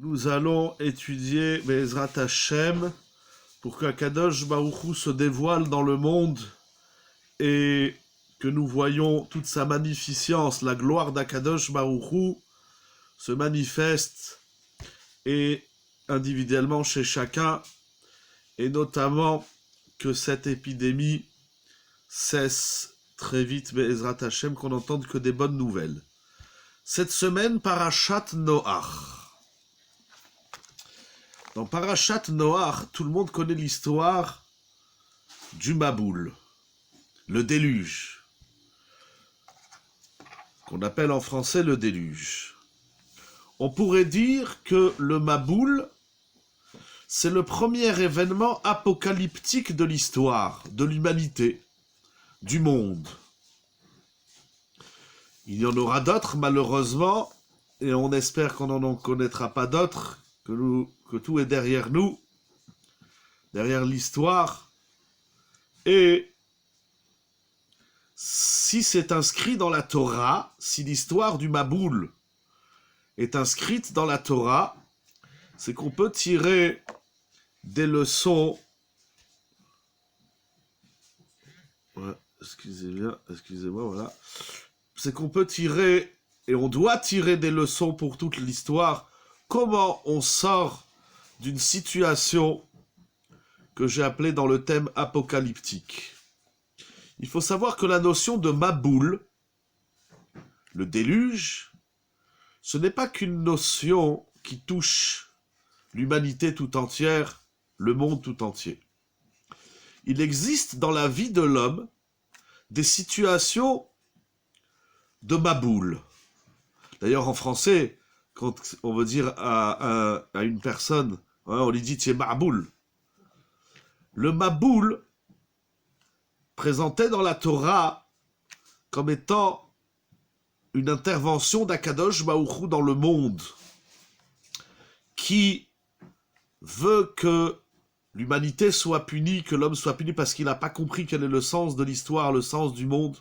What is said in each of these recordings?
Nous allons étudier Be'ezrat Hashem pour qu'Akadosh Baruch Hu se dévoile dans le monde et que nous voyons toute sa magnificence, la gloire d'Akadosh Baruch Hu se manifeste et individuellement chez chacun, et notamment que cette épidémie cesse très vite, Be'ezrat Hashem, qu'on n'entende que des bonnes nouvelles. Cette semaine, Parashat Noach. Dans Parashat Noach, tout le monde connaît l'histoire du Maboul, le déluge, qu'on appelle en français le déluge. On pourrait dire que le Maboul, c'est le premier événement apocalyptique de l'histoire, de l'humanité, du monde. Il y en aura d'autres, malheureusement, et on espère qu'on n'en connaîtra pas d'autres, que tout est derrière nous, derrière l'histoire. Et si c'est inscrit dans la Torah, si l'histoire du Maboul est inscrite dans la Torah, c'est qu'on peut tirer des leçons. Ouais, excusez-moi, voilà. C'est qu'on peut tirer, et on doit tirer des leçons pour toute l'histoire. Comment on sort d'une situation que j'ai appelée dans le thème apocalyptique. Il faut savoir que la notion de Maboul, le déluge, ce n'est pas qu'une notion qui touche l'humanité tout entière, le monde tout entier. Il existe dans la vie de l'homme des situations de Maboul. D'ailleurs, en français, quand on veut dire à une personne, on lui dit « tu es Maboul ». Le Maboul, présenté dans la Torah comme étant une intervention d'Akadosh Baruch Hu dans le monde, qui veut que l'humanité soit punie, que l'homme soit puni parce qu'il n'a pas compris quel est le sens de l'histoire, le sens du monde,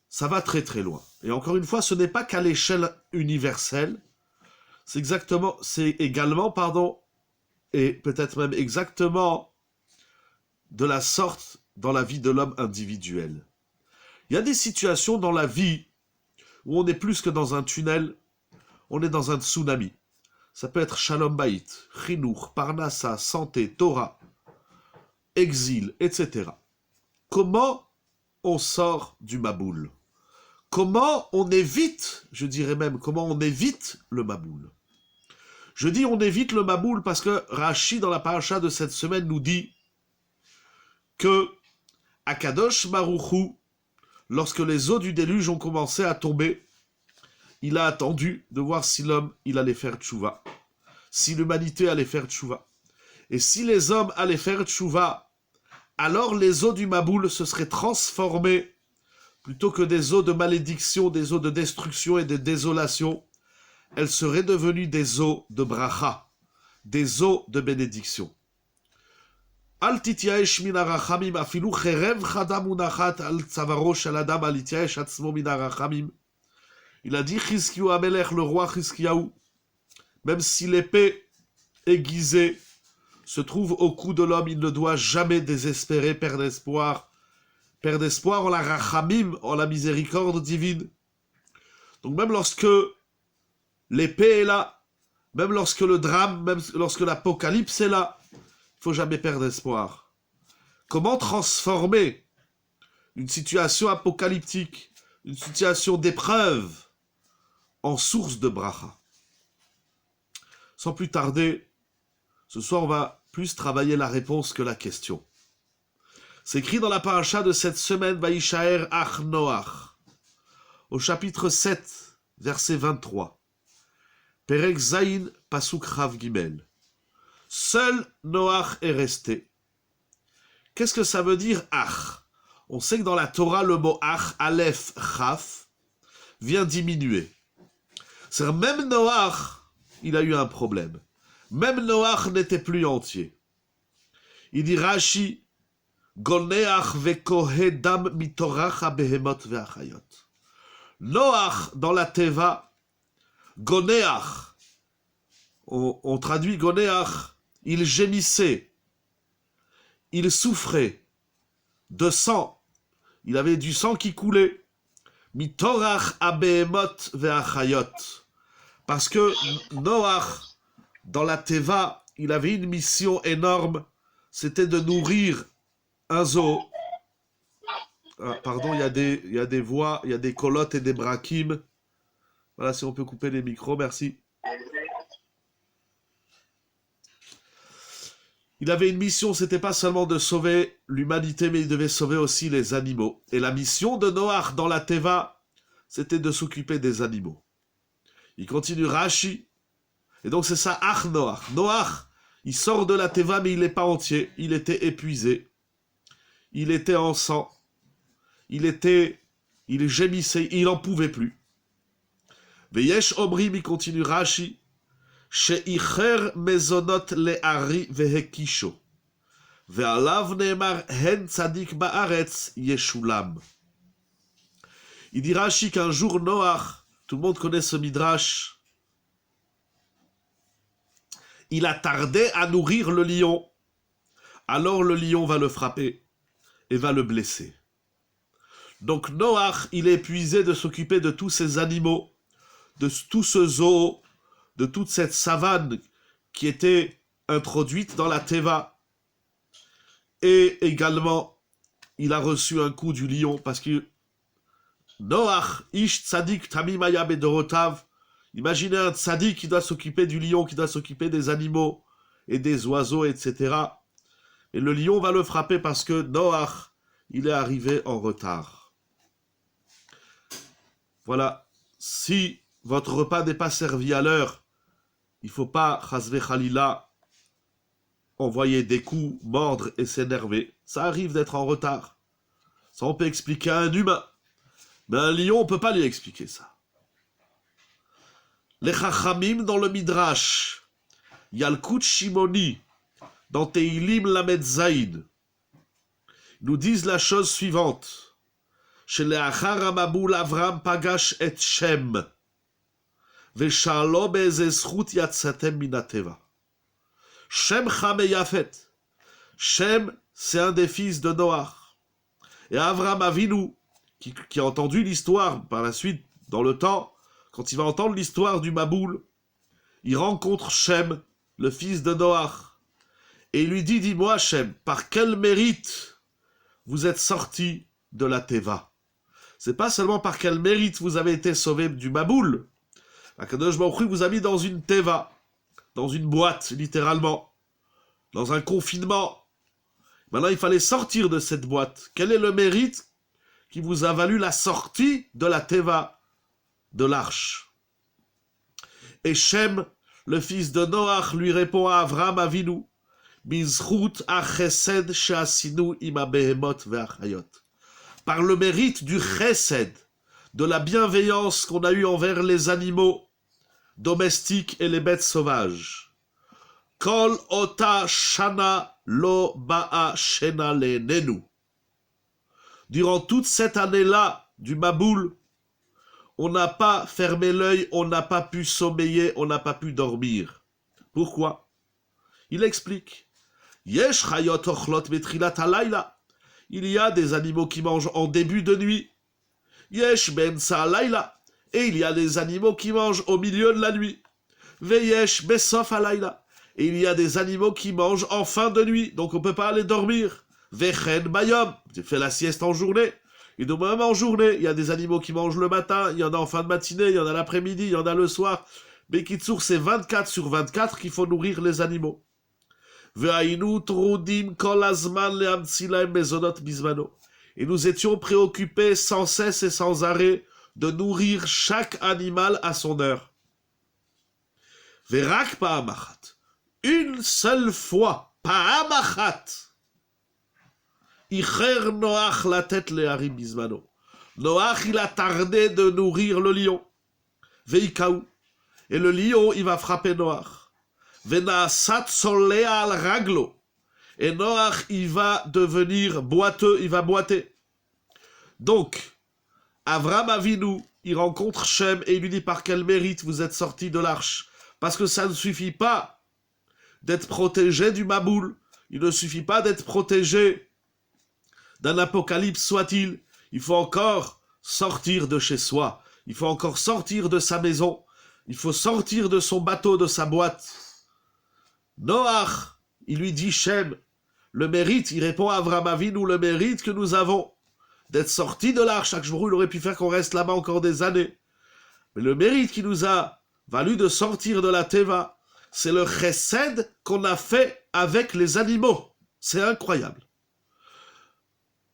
ça va très très loin. Et encore une fois, ce n'est pas qu'à l'échelle universelle, c'est également, et peut-être même exactement de la sorte dans la vie de l'homme individuel. Il y a des situations dans la vie où on est plus que dans un tunnel, on est dans un tsunami. Ça peut être Shalom Bayit, Chinuch, Parnassa, santé, Torah, exil, etc. Comment on sort du Maboul? Comment on évite, je dirais même, comment on évite le Maboul? Je dis on évite le Maboul parce que Rashi, dans la paracha de cette semaine, nous dit que Akadosh Baruch Hu, lorsque les eaux du déluge ont commencé à tomber, il a attendu de voir si l'homme il allait faire tchouva, si l'humanité allait faire tchouva. Et si les hommes allaient faire tchouva, alors les eaux du Maboul se seraient transformées, plutôt que des eaux de malédiction, des eaux de destruction et de désolation, elles seraient devenues des eaux de bracha, des eaux de bénédiction. Al tityaesh min harachamim afilu cherev chada munachat al tzavaro shel adam al tityaesh atzmo min harachamim. Il a dit Chizkiyahu Amelech, le roi Chizkiyahu, même si l'épée aiguisée se trouve au cou de l'homme, il ne doit jamais désespérer, perdre espoir en la rachamim, en la miséricorde divine. Donc même lorsque l'épée est là, même lorsque le drame, même lorsque l'apocalypse est là, il ne faut jamais perdre espoir. Comment transformer une situation apocalyptique, une situation d'épreuve, en source de bracha? Sans plus tarder, ce soir on va plus travailler la réponse que la question. C'est écrit dans la paracha de cette semaine, Vaïshaer Ach Noach, au chapitre 7, verset 23. Perek Zayin, Pasuk Rav Gimel. Seul Noach est resté. Qu'est-ce que ça veut dire Ach? On sait que dans la Torah, le mot Ach, Aleph, Chaf, vient diminuer. C'est-à-dire, même Noach, il a eu un problème. Même Noach n'était plus entier. Il dit Rashi, Goneach vekohe dam mitorach behemot veachayot. Noach, dans la Teva, Goneach, on traduit Gonéach, il gémissait, il souffrait de sang, il avait du sang qui coulait. Mitorach abehemot ve'achayot. Parce que Noach, dans la Teva, il avait une mission énorme, c'était de nourrir un zoo. Ah, pardon, il y a des voix, il y a des colottes et des brakim. Voilà, si on peut couper les micros, merci. Il avait une mission, c'était pas seulement de sauver l'humanité, mais il devait sauver aussi les animaux. Et la mission de Noach dans la Teva, c'était de s'occuper des animaux. Il continue Rashi. Et donc c'est ça, Ach Noach. Noach, il sort de la Teva, mais il n'est pas entier. Il était épuisé. Il était en sang. Il gémissait, il n'en pouvait plus. Veyesh Omrim, il continue Rashi. She'icher mezonot le'ari vehekisho. Ve'alav ne'emar hen tzadik ba'aretz yeshulam. Il dit Rashi qu'un jour Noach, tout le monde connaît ce midrash, il a tardé à nourrir le lion. Alors le lion va le frapper et va le blesser. Donc Noach, il est épuisé de s'occuper de tous ces animaux, de tout ce zoo, de toute cette savane qui était introduite dans la Teva. Et également, il a reçu un coup du lion parce que Noach, Ish Tzadik Tamimaya Bedorotav, imaginez un tzadik qui doit s'occuper du lion, qui doit s'occuper des animaux et des oiseaux, etc. Et le lion va le frapper parce que Noach, il est arrivé en retard. Voilà, si votre repas n'est pas servi à l'heure, il ne faut pas, chasve khalila, envoyer des coups, mordre et s'énerver. Ça arrive d'être en retard. Ça, on peut expliquer à un humain. Mais un lion, on ne peut pas lui expliquer ça. Les Chachamim dans le Midrash, Yalkut Shimoni, dans Teilim Lamed Zaïd, nous disent la chose suivante. Chez les Achar Amaboul Avram Pagash et Shem. Veshalo be'ezezchut yatsatem minateva. Shem Cham et Yafet. Shem, c'est un des fils de Noach. Et Avram Avinu, qui a entendu l'histoire par la suite, dans le temps, quand il va entendre l'histoire du Maboul, il rencontre Shem, le fils de Noach, et il lui dit, dis-moi Shem, par quel mérite vous êtes sorti de la Teva? C'est pas seulement par quel mérite vous avez été sauvé du Maboul. Akadosh Baruch Hu vous a mis dans une Teva, dans une boîte, littéralement, dans un confinement. Maintenant, il fallait sortir de cette boîte. Quel est le mérite qui vous a valu la sortie de la Teva, de l'arche? Et Shem, le fils de Noach, lui répond à Avram Avinu, Mizchut achesed she'asinu im habehemot ve'achayot. Par le mérite du chesed, de la bienveillance qu'on a eue envers les animaux domestiques et les bêtes sauvages. Kol ota shana lo ba'a shena lenenu. Durant toute cette année-là du Maboul, on n'a pas fermé l'œil, on n'a pas pu sommeiller, on n'a pas pu dormir. Pourquoi? Il explique. Yesh chayot ochlot betrilat halayla. Il y a des animaux qui mangent en début de nuit. Yesh bensa halayla. Et il y a des animaux qui mangent au milieu de la nuit. Veyesh besof halayla. Et il y a des animaux qui mangent en fin de nuit, donc on ne peut pas aller dormir. Vechen bayom. Tu fais la sieste en journée. Et donc même en journée, il y a des animaux qui mangent le matin, il y en a en fin de matinée, il y en a l'après-midi, il y en a le soir. Mais Kitsour, c'est 24 sur 24 qu'il faut nourrir les animaux. Et nous étions préoccupés sans cesse et sans arrêt de nourrir chaque animal à son heure. Verak pa'amachat. Une seule fois, pa'amachat. Icher Noach la tête le harim bizmano. Noach, il a tardé de nourrir le lion. Veikaou. Et le lion, il va frapper Noach. Venasat solea al raglo. Et Noach, il va devenir boiteux, il va boiter. Donc, Avram Avinu, il rencontre Shem et il lui dit par quel mérite vous êtes sortis de l'arche. Parce que ça ne suffit pas d'être protégé du Maboul. Il ne suffit pas d'être protégé d'un apocalypse soit-il. Il faut encore sortir de chez soi. Il faut encore sortir de sa maison. Il faut sortir de son bateau, de sa boîte. Noach, il lui dit Shem, le mérite, il répond à Avraham Avinu, le mérite que nous avons d'être sortis de l'arche. Chaque jour, il aurait pu faire qu'on reste là-bas encore des années. Mais le mérite qui nous a valu de sortir de la Teva, c'est le chesed qu'on a fait avec les animaux. C'est incroyable.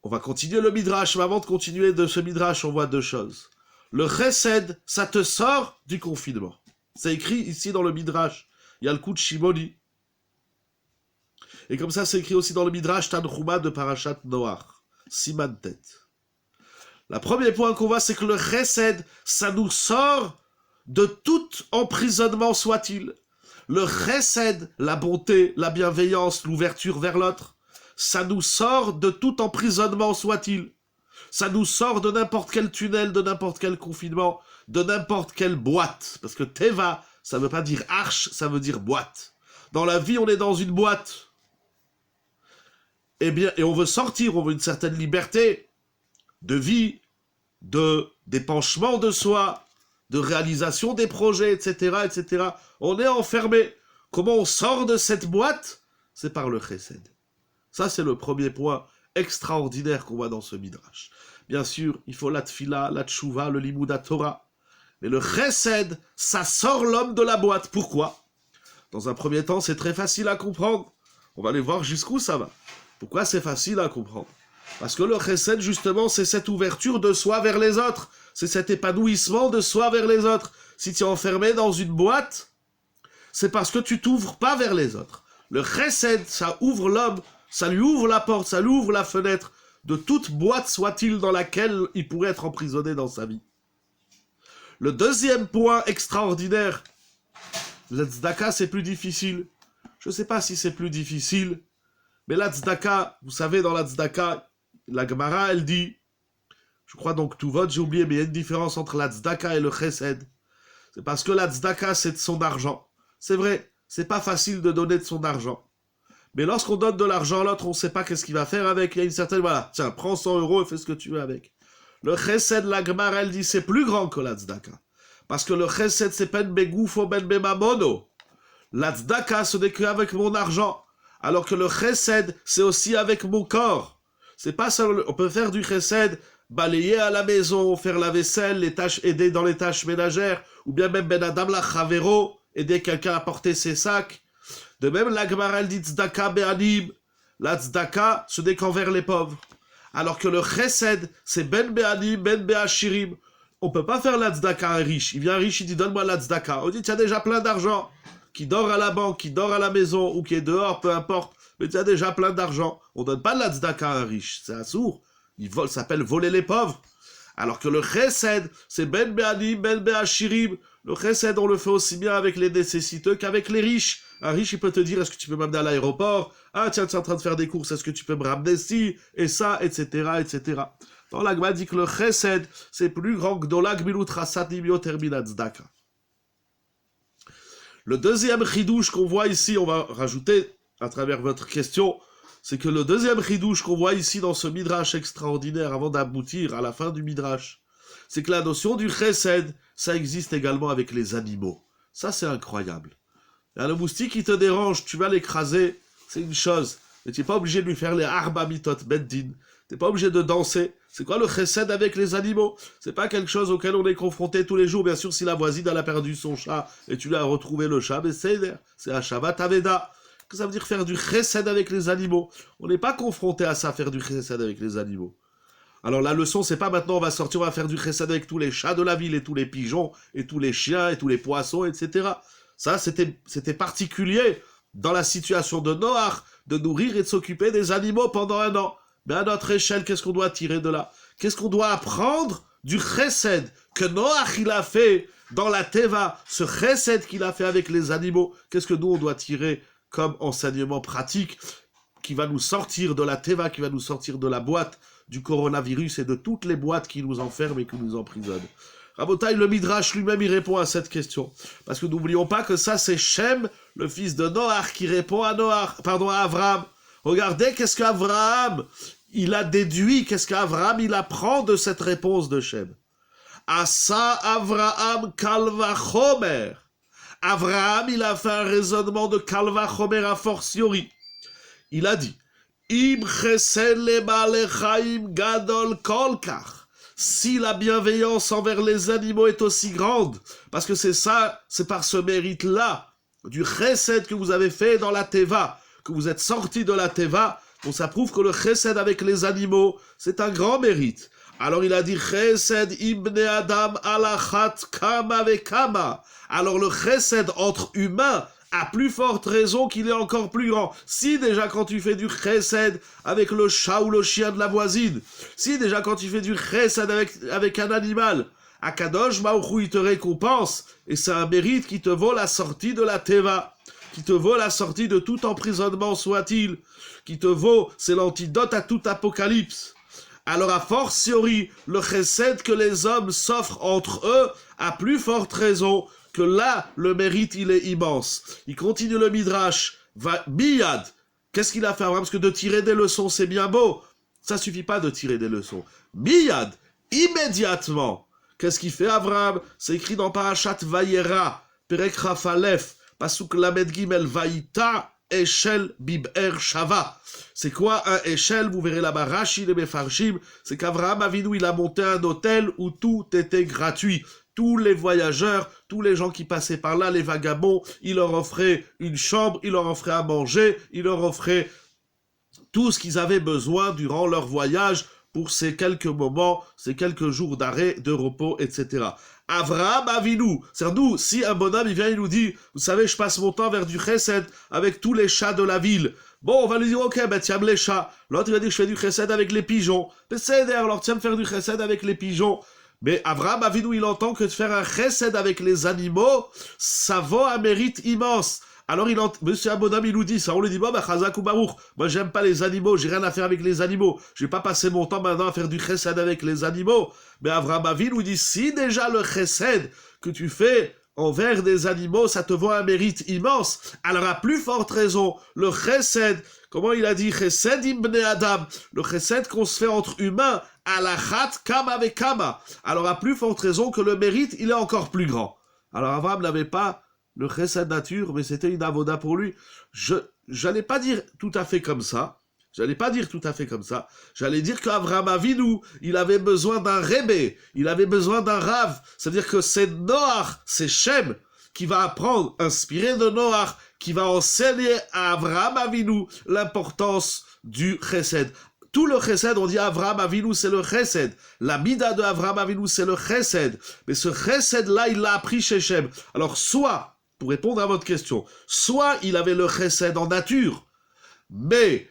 On va continuer le midrash, mais avant de continuer de ce midrash, on voit deux choses. Le chesed, ça te sort du confinement. C'est écrit ici dans le midrash. Il y a le coup de Shimoni. Et comme ça, c'est écrit aussi dans le midrash Tanchuma de Parashat Noach. Siman tête. Le premier point qu'on voit, c'est que le chesed, ça nous sort de tout emprisonnement soit-il. Le chesed, la bonté, la bienveillance, l'ouverture vers l'autre, ça nous sort de tout emprisonnement soit-il. Ça nous sort de n'importe quel tunnel, de n'importe quel confinement, de n'importe quelle boîte. Parce que Teva, ça ne veut pas dire arche, ça veut dire boîte. Dans la vie, on est dans une boîte. Eh bien, et on veut sortir, on veut une certaine liberté de vie, de d'épanchement de soi, de réalisation des projets, etc., etc. On est enfermé. Comment on sort de cette boîte? C'est par le chesed. Ça, c'est le premier point extraordinaire qu'on voit dans ce midrash. Bien sûr, il faut la tfila, la tchouva, le limouda Torah. Mais le chesed, ça sort l'homme de la boîte. Pourquoi? Dans un premier temps, c'est très facile à comprendre. On va aller voir jusqu'où ça va. Pourquoi c'est facile à comprendre? Parce que le chesed, justement, c'est cette ouverture de soi vers les autres. C'est cet épanouissement de soi vers les autres. Si tu es enfermé dans une boîte, c'est parce que tu t'ouvres pas vers les autres. Le chesed, ça ouvre l'homme, ça lui ouvre la porte, ça lui ouvre la fenêtre de toute boîte soit-il dans laquelle il pourrait être emprisonné dans sa vie. Le deuxième point extraordinaire, la tzedaka, c'est plus difficile. Je ne sais pas si c'est plus difficile, mais la tzedaka, vous savez, dans la tzedaka, la Gemara, elle dit, je crois donc tout vote, j'ai oublié, mais il y a une différence entre la tzedaka et le chesed. C'est parce que la tzedaka, c'est de son argent. C'est vrai, c'est pas facile de donner de son argent. Mais lorsqu'on donne de l'argent à l'autre, on ne sait pas qu'est-ce qu'il va faire avec. Il y a une certaine, voilà, tiens, prends 100 € et fais ce que tu veux avec. Le chesed, la Gemara, elle dit, c'est plus grand que la tzedaka. Parce que le chesed, c'est ben begoufo, ben bemamono. La tzedaka, ce n'est qu'avec mon argent. Alors que le chesed, c'est aussi avec mon corps. C'est pas ça, on peut faire du chesed, balayer à la maison, faire la vaisselle, les tâches, aider dans les tâches ménagères, ou bien même ben adam la chavero, aider quelqu'un à porter ses sacs. De même, la Gemara elle dit tzedaka be'anim. La tzedaka, ce n'est qu'envers les pauvres. Alors que le chesed, c'est ben be'anim, ben be'ashirim. On peut pas faire la tzedaka à un riche. Il vient un riche, il dit donne-moi la tzedaka. On dit tu as déjà plein d'argent. Qui dort à la banque, qui dort à la maison, ou qui est dehors, peu importe. Mais tu as déjà plein d'argent. On donne pas de la tzedaka à un riche. C'est un sourd. Il vole, ça s'appelle voler les pauvres. Alors que le chesed, c'est ben be'anim, ben be'ashirim. Le chesed, on le fait aussi bien avec les nécessiteux qu'avec les riches. Un riche, il peut te dire, est-ce que tu peux m'amener à l'aéroport? Ah, tiens, tu es en train de faire des courses, est-ce que tu peux me ramener ci, et ça, etc., etc. Dans l'Agma dit que le chesed, c'est plus grand que dolag milut chasat nimio termina tzedaka. Le deuxième chidouche qu'on voit ici, on va rajouter à travers votre question, c'est que le deuxième chidouche qu'on voit ici dans ce midrash extraordinaire, avant d'aboutir à la fin du midrash, c'est que la notion du chesed, ça existe également avec les animaux. Ça, c'est incroyable. Le moustique qui te dérange, tu vas l'écraser, c'est une chose. Mais tu n'es pas obligé de lui faire les arba mitot beddin. Tu n'es pas obligé de danser. C'est quoi le chesed avec les animaux? C'est pas quelque chose auquel on est confronté tous les jours. Bien sûr, si la voisine elle a perdu son chat et tu lui as retrouvé le chat, mais c'est un Shabbat Aveda. Que ça veut dire faire du chesed avec les animaux? On n'est pas confronté à ça, faire du chesed avec les animaux. Alors la leçon, c'est pas maintenant on va sortir, on va faire du chesed avec tous les chats de la ville et tous les pigeons et tous les chiens et tous les poissons, etc. Ça, c'était particulier dans la situation de Noach, de nourrir et de s'occuper des animaux pendant 1 an. Mais à notre échelle, qu'est-ce qu'on doit tirer de là? Qu'est-ce qu'on doit apprendre du chesed que Noach il a fait dans la Teva, ce chesed qu'il a fait avec les animaux? Qu'est-ce que nous, on doit tirer comme enseignement pratique qui va nous sortir de la Teva, qui va nous sortir de la boîte du coronavirus et de toutes les boîtes qui nous enferment et qui nous emprisonnent? Rabotai, le Midrash lui-même, il répond à cette question. Parce que n'oublions pas que ça, c'est Shem, le fils de Noach, qui répond à Abraham. Regardez qu'est-ce qu'Abraham, il a déduit, qu'est-ce qu'Abraham, il apprend de cette réponse de Shem. Asa Abraham Kalvachomer. Abraham, il a fait un raisonnement de Kalvachomer a fortiori. Il a dit, Im chesed le'ba'alei gadol kolkach. Si la bienveillance envers les animaux est aussi grande, parce que c'est ça, c'est par ce mérite-là, du chesed que vous avez fait dans la teva, que vous êtes sorti de la teva, donc ça prouve que le chesed avec les animaux, c'est un grand mérite. Alors il a dit chesed ibne adam alachat kama ve kama. Alors le chesed entre humains, à plus forte raison qu'il est encore plus grand. Si déjà quand tu fais du chesed avec le chat ou le chien de la voisine, si déjà quand tu fais du chesed avec un animal, Akadosh Baruch Hu, il te récompense, et c'est un mérite qui te vaut la sortie de la teva, qui te vaut la sortie de tout emprisonnement soit-il, qui te vaut, c'est l'antidote à tout apocalypse. Alors a fortiori, le chesed que les hommes s'offrent entre eux, à plus forte raison, que là, le mérite, il est immense. Il continue le Midrash, Biyad. Qu'est-ce qu'il a fait Abraham? Parce que de tirer des leçons, c'est bien beau. Ça suffit pas de tirer des leçons. Biyad, immédiatement. Qu'est-ce qu'il fait Abraham? C'est écrit dans Parashat Vayera, Perek Rafalef, Pasuk Lamed Gimel, Vaïta, Eshel Bib'er Shava. C'est quoi un Eshel? Vous verrez là-bas, Rashi les Mefarshim, c'est qu'Abraham Avinu, il a monté un hôtel où tout était gratuit. Tous les voyageurs, tous les gens qui passaient par là, les vagabonds, il leur offrait une chambre, il leur offrait à manger, il leur offrait tout ce qu'ils avaient besoin durant leur voyage pour ces quelques moments, ces quelques jours d'arrêt, de repos, etc. Avraham Avinu, c'est-à-dire nous, si un bonhomme il vient, il nous dit, vous savez, je passe mon temps vers du chesed avec tous les chats de la ville. Bon, on va lui dire, ok, ben tiens les chats. L'autre il va dire, je fais du chesed avec les pigeons. Ben c'est alors tiens me faire du chesed avec les pigeons. Mais Avraham Avinu, il entend que de faire un chesed avec les animaux, ça vaut un mérite immense. Alors Monsieur Abonam, il nous dit ça, on lui dit, bon, ben, Chazak ou Baruch, moi j'aime pas les animaux, j'ai rien à faire avec les animaux, je vais pas passer mon temps maintenant à faire du chesed avec les animaux. Mais Avraham Avinu nous dit, si déjà le chesed que tu fais envers des animaux, ça te vaut un mérite immense, alors à plus forte raison, le chesed, comment il a dit, chesed ibn Adam, le chesed qu'on se fait entre humains, alachat kama ve kama, alors à plus forte raison que le mérite, il est encore plus grand. Alors Avraham n'avait pas le chesed nature, mais c'était une avoda pour lui. J'allais pas dire tout à fait comme ça, j'allais dire qu'Avraham Avinu, il avait besoin d'un rébé, il avait besoin d'un rav, c'est-à-dire que c'est Noach, c'est Shem, qui va apprendre, inspiré de Noach, qui va enseigner à Avraham Avinu l'importance du chesed. Tout le chesed, on dit Avraham Avinu, c'est le chesed. La mida de Avraham Avinu, c'est le chesed. Mais ce chesed-là, il l'a appris chez Shem. Alors, soit, pour répondre à votre question, soit il avait le chesed en nature, mais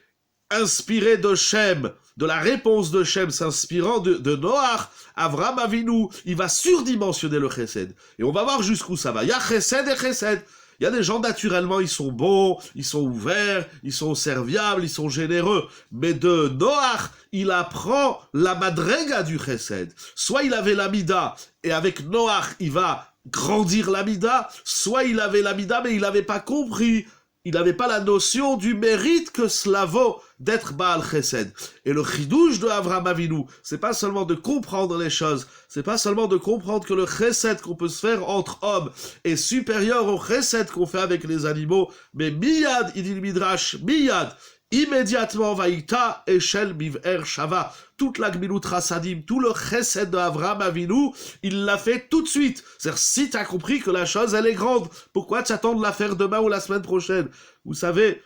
inspiré de Shem, de la réponse de Shem, s'inspirant de Noach, Avraham Avinu, il va surdimensionner le chesed. Et on va voir jusqu'où ça va. Il y a chesed et chesed. Il y a des gens, naturellement, ils sont bons, ils sont ouverts, ils sont serviables, ils sont généreux. Mais de Noach, il apprend la madrega du chesed. Soit il avait l'amida, et avec Noach, il va grandir l'amida, soit il avait l'amida, mais il n'avait pas compris, il n'avait pas la notion du mérite que cela vaut d'être Baal Chesed. Et le chidouche de Avraham Avinu, c'est pas seulement de comprendre les choses, c'est pas seulement de comprendre que le chesed qu'on peut se faire entre hommes est supérieur au chesed qu'on fait avec les animaux, mais miyad, il dit le Midrash, miyad, immédiatement, vaïta, eshel, biv'er, shava, toute la gmilut rasadim, tout le chesed de Avraham Avinu, il l'a fait tout de suite. C'est-à-dire, si tu as compris que la chose, elle est grande, pourquoi tu attends de la faire demain ou la semaine prochaine? Vous savez,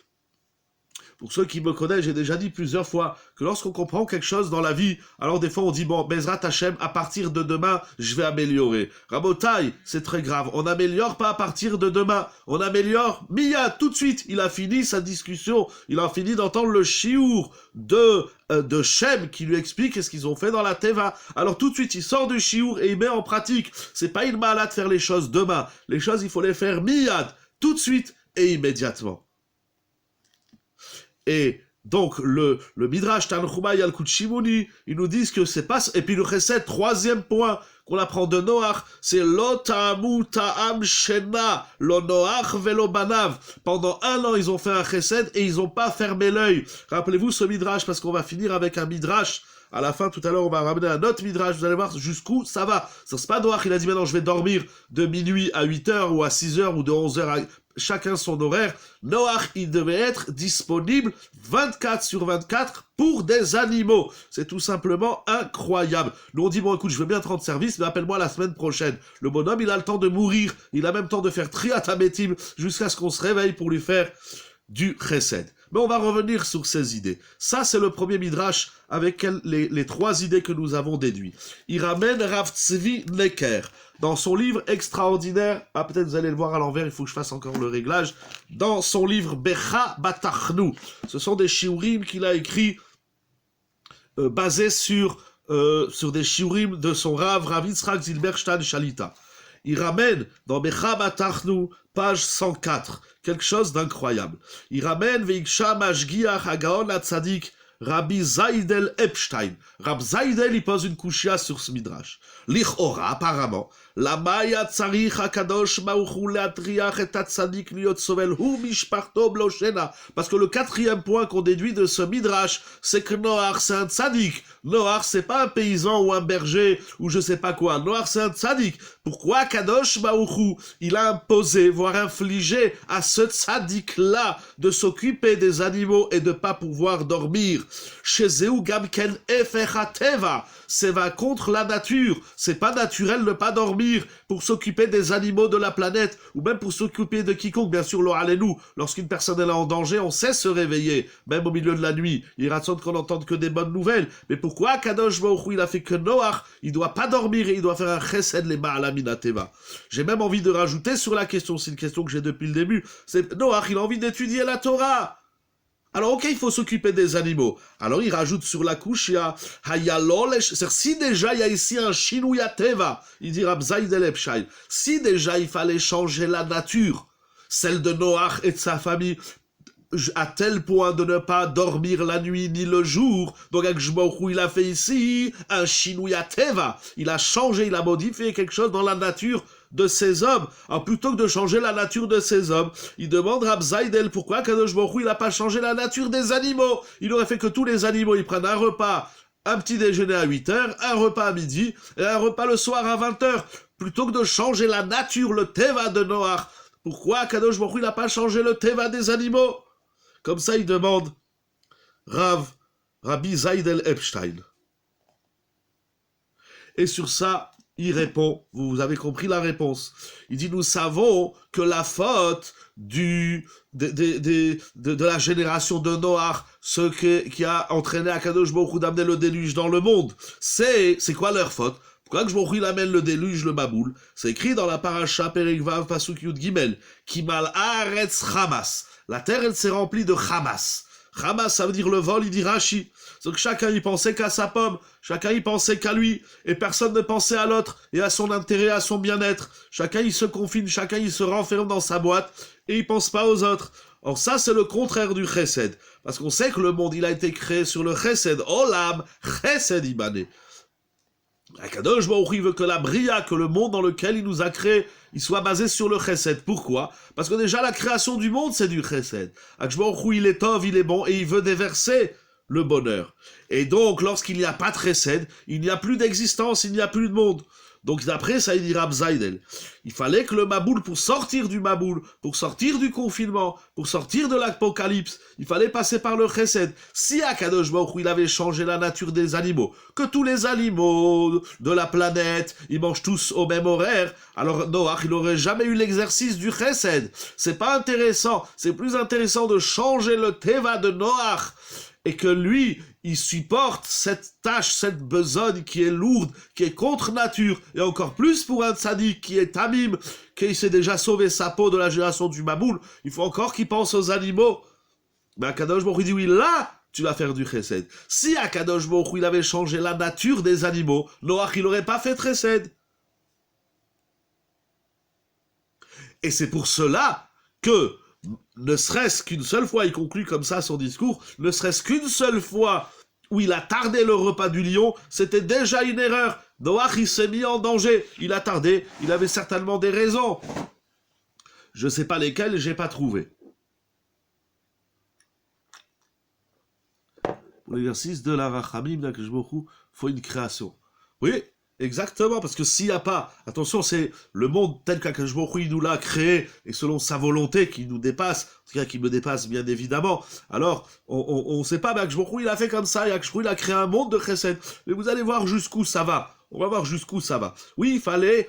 pour ceux qui me connaissent, j'ai déjà dit plusieurs fois que lorsqu'on comprend quelque chose dans la vie, alors des fois on dit, bon, Bezrat Hashem, à partir de demain, je vais améliorer. Rabotai, c'est très grave. On n'améliore pas à partir de demain. On améliore, Mia, tout de suite. Il a fini sa discussion. Il a fini d'entendre le chiour de Shem qui lui explique qu'est-ce qu'ils ont fait dans la Teva. Alors tout de suite, il sort du chiour et il met en pratique. C'est pas une malade de faire les choses demain. Les choses, il faut les faire miyad, tout de suite et immédiatement. Et donc, le Midrash Tanchuma Yalkut Shimoni, ils nous disent que c'est pas... Et puis le chesed, troisième point qu'on apprend de Noach, c'est lo ta'amu ta'am shena, lo Noach velo banav. Pendant 1 an, ils ont fait un chesed et ils n'ont pas fermé l'œil. Rappelez-vous ce midrash, parce qu'on va finir avec un midrash. À la fin, tout à l'heure, on va ramener un autre midrash, vous allez voir jusqu'où ça va. Ça, c'est pas Noach, il a dit maintenant je vais dormir de minuit à 8h ou à 6h ou de 11h à... Chacun son horaire. Noach, il devait être disponible 24/24 pour des animaux. C'est tout simplement incroyable. Nous, on dit, bon, écoute, je veux bien te rendre service, mais appelle-moi la semaine prochaine. Le bonhomme, il a le temps de mourir. Il a même temps de faire triatamétim jusqu'à ce qu'on se réveille pour lui faire du chesed. Mais on va revenir sur ces idées. Ça, c'est le premier midrash avec les 3 idées que nous avons déduites. Il ramène Rav Tzvi Necker dans son livre extraordinaire. Ah, peut-être vous allez le voir à l'envers, il faut que je fasse encore le réglage. Dans son livre Becha Batachnu. Ce sont des shiurim qu'il a écrits basés sur des shiurim de son Rav Yitzhak Zilberstein Shalita. Il ramène dans Becha Batachnu, page 104, quelque chose d'incroyable. Il ramène Veiksha Mashgiach Hagaon Atzadik Rabbi Zaydel Epstein. Rabbi Zaydel, il pose une kushia sur ce midrash. Lichora, apparemment. La Maya Tsarich Hakadosh Mauchu Leatriach et Atzadik Liot Sovel Hu Mishparto Bloshena. Parce que le 4e point qu'on déduit de ce midrash, c'est que Noach, c'est un tzadik. Noach, c'est pas un paysan ou un berger ou je sais pas quoi. Noach, c'est un tzadik. Pourquoi Kadosh Mauchu, il a imposé, voire infligé à ce tzadik-là de s'occuper des animaux et de pas pouvoir dormir? Chez Zeu Gamken Efechateva, c'est va contre la nature. C'est pas naturel de pas dormir pour s'occuper des animaux de la planète ou même pour s'occuper de quiconque. Bien sûr, l'oralenu, lorsqu'une personne est en danger, on sait se réveiller, même au milieu de la nuit. Il raconte qu'on n'entende que des bonnes nouvelles. Mais pourquoi Kadosh Baruch Hu, il a fait que Noach, il doit pas dormir et il doit faire un chesed les Ba'alaminateva. J'ai même envie de rajouter sur la question, c'est une question que j'ai depuis le début, c'est Noach, il a envie d'étudier la Torah. Alors, ok, il faut s'occuper des animaux. Alors, il rajoute sur la couche, il y a Hayalolesh. C'est-à-dire, si déjà il y a ici un Shinuyateva, il dit Rab Zaydel Epstein, si déjà il fallait changer la nature, celle de Noach et de sa famille, à tel point de ne pas dormir la nuit ni le jour, donc Akshbaruch il a fait ici un Shinuyateva. Il a changé, il a modifié quelque chose dans la nature de ces hommes. Alors plutôt que de changer la nature de ces hommes, il demande Rab Zaydel pourquoi Kadosh Baruch Hu il n'a pas changé la nature des animaux. Il aurait fait que tous les animaux ils prennent un repas, un petit déjeuner à 8h, un repas à midi et un repas le soir à 20h. Plutôt que de changer la nature, le Teva de Noach, pourquoi Kadosh Baruch Hu il n'a pas changé le Teva des animaux? Comme ça, il demande Rabbi Zaydel Epstein. Et sur ça, il répond, vous avez compris la réponse. Il dit, nous savons que la faute de la génération de Noach, ce qui a entraîné Akadosh Baruch Hu d'amener le déluge dans le monde, c'est quoi leur faute? Pourquoi que Baruch Hu il amène le déluge, le Maboul? C'est écrit dans la paracha Perek Vav Pasuk Yud Gimel, Kimal Haaretz Hamas. La terre, elle s'est remplie de Hamas. Hamas, ça veut dire le vol, il dit Rashi. Donc chacun y pensait qu'à sa pomme, chacun y pensait qu'à lui, et personne ne pensait à l'autre, et à son intérêt, à son bien-être. Chacun il se confine, chacun il se renferme dans sa boîte, et il pense pas aux autres. Or ça, c'est le contraire du chesed. Parce qu'on sait que le monde, il a été créé sur le chesed. Olam, chesed ibane. Akadosh Baruch Hu veut que la bria, que le monde dans lequel il nous a créé, il soit basé sur le chesed. Pourquoi? Parce que déjà la création du monde, c'est du chesed. Akadosh Baruch Hu, il est tov, il est bon, et il veut déverser le bonheur. Et donc, lorsqu'il n'y a pas de chesed, il n'y a plus d'existence, il n'y a plus de monde. Donc d'après ça, il dit Rab Zaydel, il fallait que le Maboul, pour sortir du Maboul, pour sortir du confinement, pour sortir de l'apocalypse, il fallait passer par le chesed. Si Akadosh Baruch Hu, il avait changé la nature des animaux, que tous les animaux de la planète, ils mangent tous au même horaire, alors Noach, il n'aurait jamais eu l'exercice du chesed. C'est pas intéressant, c'est plus intéressant de changer le teva de Noach, et que lui, il supporte cette tâche, cette besogne qui est lourde, qui est contre nature, et encore plus pour un tzaddik qui est tamim, qui s'est déjà sauvé sa peau de la génération du Maboul, il faut encore qu'il pense aux animaux. Mais Akadosh Baruch Hu dit oui, là, tu vas faire du chesed. Si Akadosh Baruch Hu, il avait changé la nature des animaux, Noach, il n'aurait pas fait de chesed. Et c'est pour cela que ne serait-ce qu'une seule fois, il conclut comme ça son discours, ne serait-ce qu'une seule fois où il a tardé le repas du lion, c'était déjà une erreur. Noach, il s'est mis en danger. Il a tardé. Il avait certainement des raisons. Je ne sais pas lesquelles, j'ai pas trouvé. Pour l'exercice de la Rachamim, il faut une création. Oui, exactement, parce que s'il n'y a pas, attention, c'est le monde tel qu'Akadosh Baruch Hu, il nous l'a créé, et selon sa volonté qui nous dépasse, en tout cas qui me dépasse bien évidemment, alors on ne sait pas, mais Akadosh Baruch Hu, il a fait comme ça, et Akadosh Baruch Hu, il a créé un monde de chesed, mais vous allez voir jusqu'où ça va. On va voir jusqu'où ça va. Oui, il fallait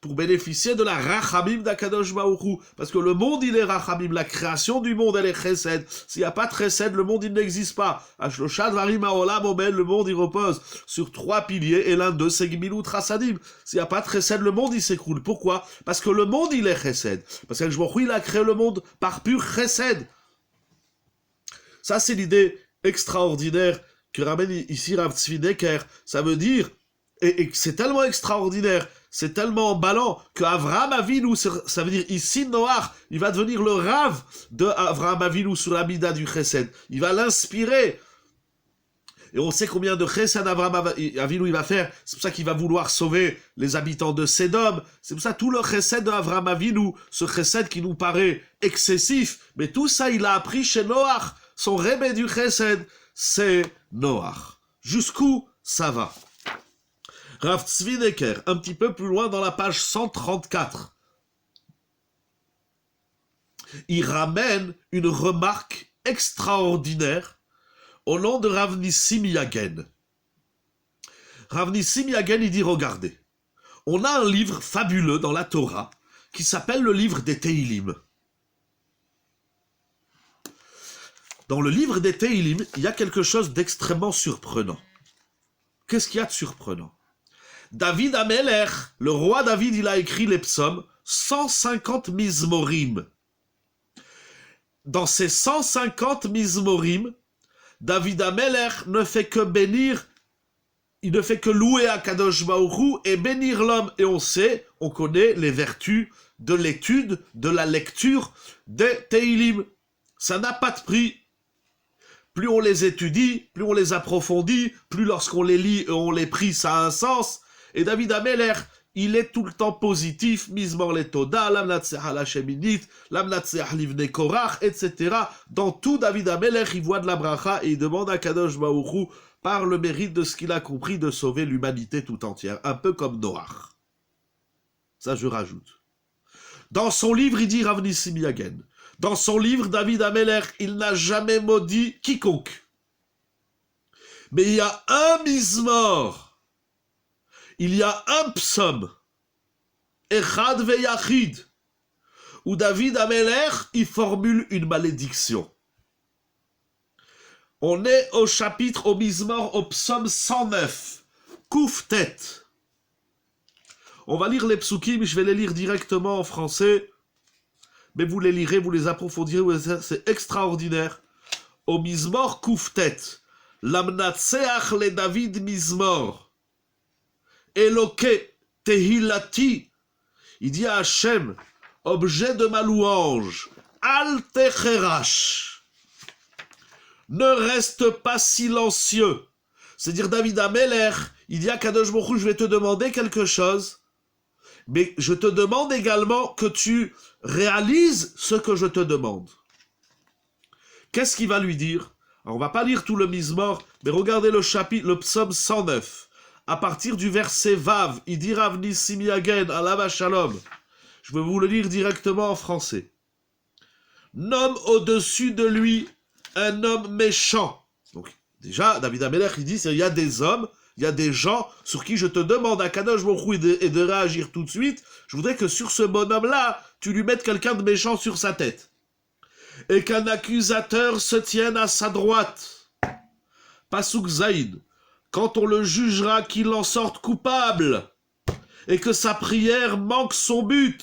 pour bénéficier de la rachamim d'Akadosh Baruch Hu, parce que le monde il est rachamim, la création du monde elle est chesed. S'il n'y a pas de chesed, le monde il n'existe pas. Ashlosha dvarim haolam omed, le monde il repose sur 3 piliers, et l'un d'eux c'est gmilut chasadim. S'il n'y a pas de chesed, le monde il s'écroule. Pourquoi? Parce que le monde il est chesed. Parce qu'Akadosh Baruch Hu il a créé le monde par pur chesed. Ça c'est l'idée extraordinaire que ramène ici Rav Tzvi Necker. Ça veut dire, et c'est tellement extraordinaire, c'est tellement emballant que Avraham Avinu, ça veut dire ici Noach, il va devenir le Rav de Avraham Avinu sur la mida du Chesed. Il va l'inspirer. Et on sait combien de Chesed Avraham Avinu il va faire. C'est pour ça qu'il va vouloir sauver les habitants de Sédom. C'est pour ça tout le Chesed d'Avraham Avinu, ce Chesed qui nous paraît excessif, mais tout ça il a appris chez Noach. Son Rebbe du Chesed, c'est Noach. Jusqu'où ça va? Rav Tzvi Necker, un petit peu plus loin dans la page 134, il ramène une remarque extraordinaire au nom de Rav Nissim Yagen. Rav Nissim Yagen, il dit, regardez, on a un livre fabuleux dans la Torah qui s'appelle le livre des Teilim. Dans le livre des Teilim, il y a quelque chose d'extrêmement surprenant. Qu'est-ce qu'il y a de surprenant? David Amelech, le roi David, il a écrit les psaumes, 150 mizmorim. Dans ces 150 mizmorim, David Amelech ne fait que bénir, il ne fait que louer Akadosh Baruch Hu et bénir l'homme. Et on sait, on connaît les vertus de l'étude, de la lecture des Teilim. Ça n'a pas de prix. Plus on les étudie, plus on les approfondit, plus lorsqu'on les lit et on les prie, ça a un sens. Et David Amelech, il est tout le temps positif, Mizmor le Toda, Lamnatseach la Sheminit, Lamnatseach livne Korach, etc. Dans tout, David Amelech, il voit de la bracha et il demande à Kadosh Baruch Hu, par le mérite de ce qu'il a compris, de sauver l'humanité tout entière, un peu comme Noach. Ça, je rajoute. Dans son livre, il dit Rav Nissim Yagen. Dans son livre, David Amelech, il n'a jamais maudit quiconque. Mais il y a un Mizmor. Il y a un psaume, Echad veyachid, où David Amelech, il formule une malédiction. On est au chapitre, au Mizmor, au psaume 109, Kouftet. On va lire les psukim, je vais les lire directement en français, mais vous les lirez, vous les approfondirez, c'est extraordinaire. Au Mizmor Kouftet, Lamnatseach le David Mizmor, Eloke Tehilati, il dit à Hachem, objet de ma louange, Al Techerash, ne reste pas silencieux. C'est-à-dire David Amelech, il dit à Kadosh Baruch Hu, je vais te demander quelque chose, mais je te demande également que tu réalises ce que je te demande. Qu'est-ce qu'il va lui dire? Alors on va pas lire tout le Mizmor, mais regardez le chapitre, le psaume 109. À partir du verset Vav, il dit Rav Nissim Yagen, Alav Shalom. Je vais vous le lire directement en français. Nomme au-dessus de lui un homme méchant. Donc, déjà, David Amelech, il dit, il y a des hommes, il y a des gens sur qui je te demande à Kadosh Baruch Hu et de réagir tout de suite. Je voudrais que sur ce bonhomme-là, tu lui mettes quelqu'un de méchant sur sa tête. Et qu'un accusateur se tienne à sa droite. Pasuk Zaïd. Quand on le jugera qu'il en sorte coupable, et que sa prière manque son but,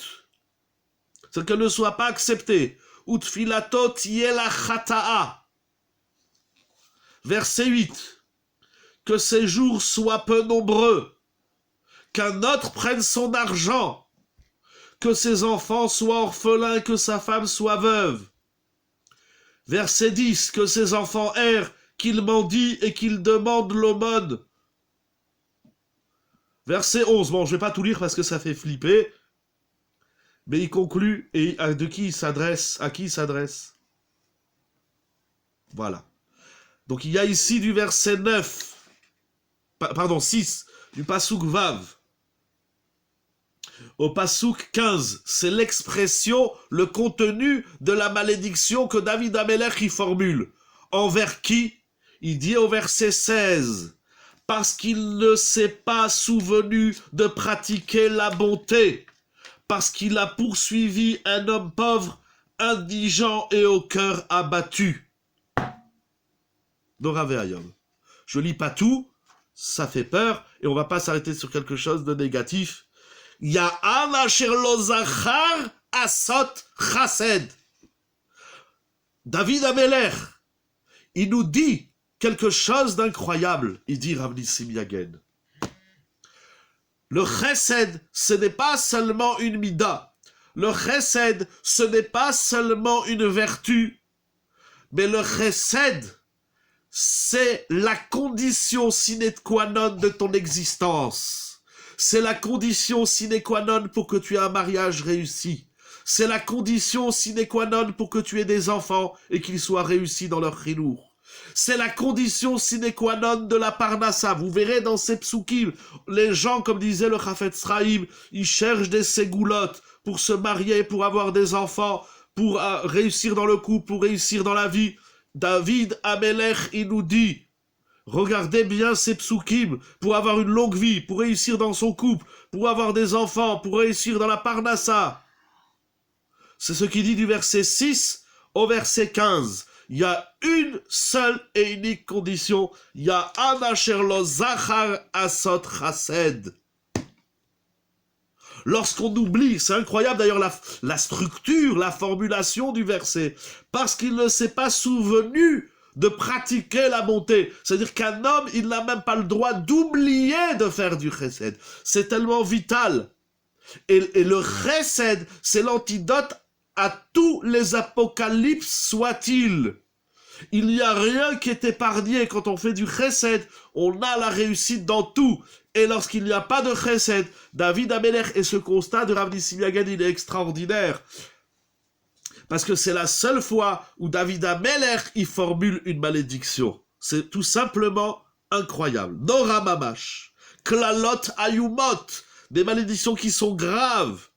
c'est qu'elle ne soit pas acceptée. Utfilatot yela chata'a. Verset 8. Que ses jours soient peu nombreux, qu'un autre prenne son argent, que ses enfants soient orphelins, que sa femme soit veuve. Verset 10. Que ses enfants errent, qu'il mendie et qu'il demande l'aumône. Verset 11, bon, je vais pas tout lire parce que ça fait flipper, mais il conclut, et de qui il s'adresse, à qui il s'adresse. Voilà. Donc il y a ici du verset 9, pardon, 6, du Passouk Vav, au Passouk 15, c'est l'expression, le contenu de la malédiction que David Amelech y formule. Envers qui? Il dit au verset 16, parce qu'il ne s'est pas souvenu de pratiquer la bonté, parce qu'il a poursuivi un homme pauvre, indigent et au cœur abattu. Doravé Ayom. Je lis pas tout, ça fait peur, et on va pas s'arrêter sur quelque chose de négatif. Ya'an asher lo zachar asot chased. David Amelech, il nous dit quelque chose d'incroyable, il dit Rav Nissim Yagen. Le chesed, ce n'est pas seulement une mida. Le chesed, ce n'est pas seulement une vertu. Mais le chesed, c'est la condition sine qua non de ton existence. C'est la condition sine qua non pour que tu aies un mariage réussi. C'est la condition sine qua non pour que tu aies des enfants et qu'ils soient réussis dans leur chinour. C'est la condition sine qua non de la parnassa. Vous verrez dans ces psukim, les gens, comme disait le Chafetz Chaim, ils cherchent des ségoulottes pour se marier, pour avoir des enfants, pour réussir dans le couple, pour réussir dans la vie. David Amelech, il nous dit, regardez bien ces psukim, pour avoir une longue vie, pour réussir dans son couple, pour avoir des enfants, pour réussir dans la parnassa. C'est ce qu'il dit du verset 6 au verset 15. Il y a une seule et unique condition. Il y a an asher lo zachar asot chased. Lorsqu'on oublie, c'est incroyable d'ailleurs la structure, la formulation du verset, parce qu'il ne s'est pas souvenu de pratiquer la bonté. C'est-à-dire qu'un homme, il n'a même pas le droit d'oublier de faire du chesed. C'est tellement vital. Et le chesed, c'est l'antidote à tous les apocalypses soient-ils. Il n'y a rien qui est épargné. Quand on fait du chesed, on a la réussite dans tout. Et lorsqu'il n'y a pas de chesed, David Amelech, et ce constat de Rav Nissim Yagen, il est extraordinaire. Parce que c'est la seule fois où David Amelech, il formule une malédiction. C'est tout simplement incroyable. Nora mamash, klalot ayumot, des malédictions qui sont graves.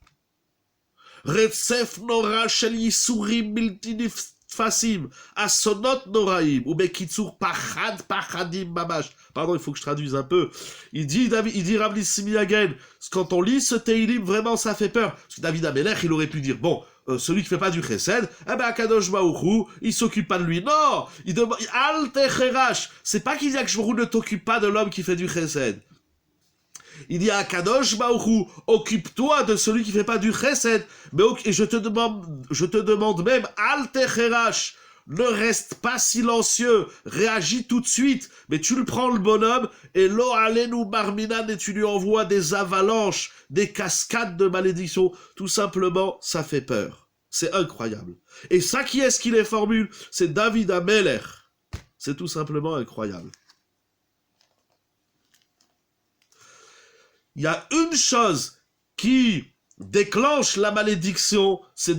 Retsef nora shel yisurim miltinif fasim, asonot noraim, ou bekitsur pachad pachadim mamash. Pardon, il faut que je traduise un peu. Il dit Rav Nissim Yagen, quand on lit ce Teilim, vraiment ça fait peur. Parce que David Amelech, il aurait pu dire, bon, celui qui fait pas du chesed, eh ben Akadosh Baruch Hu, il s'occupe pas de lui. Non, il demande, al techerash. C'est pas qu'il dit que Baruch Hu ne t'occupe pas de l'homme qui fait du chesed. Il dit à Kadosh Baruch Hu, occupe-toi de celui qui fait pas du chesed, mais et je te demande même, al techerash, ne reste pas silencieux, réagis tout de suite, mais tu le prends le bonhomme, et lo alenu barminan, et tu lui envoies des avalanches, des cascades de malédiction, tout simplement, ça fait peur. C'est incroyable. Et ça, qui est-ce qui les formule? C'est David Amelech. C'est tout simplement incroyable. Il y a une chose qui déclenche la malédiction, c'est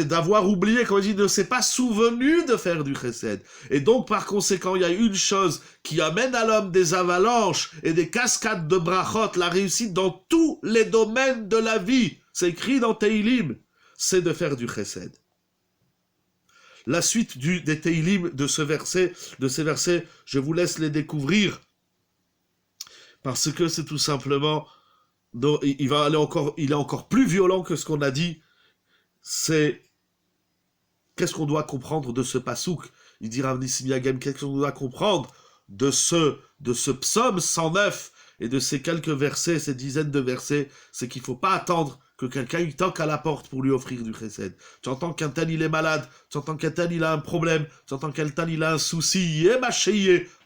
d'avoir oublié, quand il dit, ne s'est pas souvenu de faire du chesed. Et donc, par conséquent, il y a une chose qui amène à l'homme des avalanches et des cascades de brachot, la réussite dans tous les domaines de la vie. C'est écrit dans Teilim, c'est de faire du chesed. La suite des Teilim, de ces versets, je vous laisse les découvrir, parce que c'est tout simplement, il est encore plus violent que ce qu'on a dit. C'est, qu'est-ce qu'on doit comprendre de ce pasouk? Il dit Rav Nissim Yagen, qu'est-ce qu'on doit comprendre de ce psaume 109 et de ces quelques versets, ces dizaines de versets? C'est qu'il ne faut pas attendre que quelqu'un il toque à la porte pour lui offrir du chesed. Tu entends qu'un tel il est malade, tu entends qu'un tel il a un problème, tu entends qu'un tel il a un souci,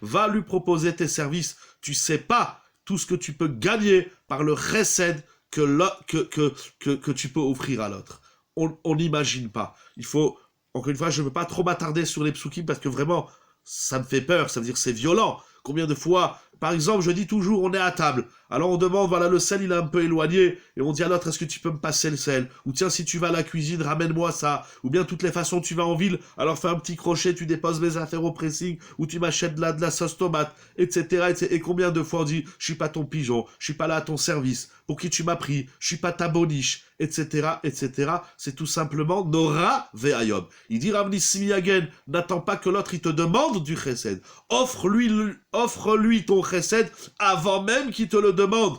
va lui proposer tes services. Tu sais pas tout ce que tu peux gagner par le chesed que tu peux offrir à l'autre. On n'imagine pas. Il faut, encore une fois, je ne veux pas trop m'attarder sur les psukim parce que vraiment, ça me fait peur, ça veut dire que c'est violent. Combien de fois Par exemple, je dis toujours, on est à table. Alors on demande, voilà, le sel, il est un peu éloigné. Et on dit à l'autre, est-ce que tu peux me passer le sel? Ou tiens, si tu vas à la cuisine, ramène-moi ça. Ou bien, toutes les façons, tu vas en ville, alors fais un petit crochet, tu déposes mes affaires au pressing, ou tu m'achètes de la sauce tomate, etc., etc. Et combien de fois on dit, je suis pas ton pigeon, je suis pas là à ton service, pour qui tu m'as pris, je suis pas ta boniche, etc., etc. C'est tout simplement Nora Ve'ayom. Il dit, Rav Nissim Yagen, n'attends pas que l'autre, il te demande du chesed. Offre-lui ton chesed avant même qu'il te le demande.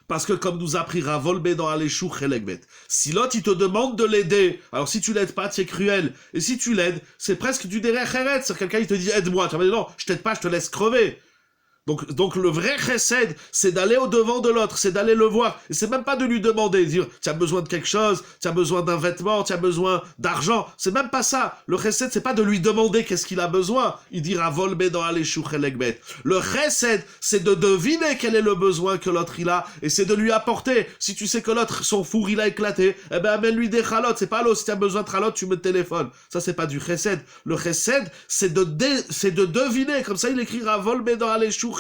Parce que comme nous a appris Ravolbe dans Aleshou Chelegmet, si l'autre il te demande de l'aider, alors si tu l'aides pas, tu es cruel. Et si tu l'aides, c'est presque du derech eretz. C'est quelqu'un il te dit aide-moi, tu vas dire non, je t'aide pas, je te laisse crever. Donc le vrai chesed, c'est d'aller au devant de l'autre, c'est d'aller le voir. Et c'est même pas de lui demander, dire, tu as besoin de quelque chose, tu as besoin d'un vêtement, tu as besoin d'argent. C'est même pas ça. Le chesed, c'est pas de lui demander qu'est-ce qu'il a besoin. Il dira volbe dans Aleshou Chelegmet. Le chesed, c'est de deviner quel est le besoin que l'autre il a, et c'est de lui apporter. Si tu sais que l'autre, son four il a éclaté, eh ben amène-lui des chalotes. C'est pas l'eau, si tu as besoin de chalotes, tu me téléphones. Ça, c'est pas du chesed. Le chesed, c'est de deviner. Comme ça, il écrira volbe dans Aleshou.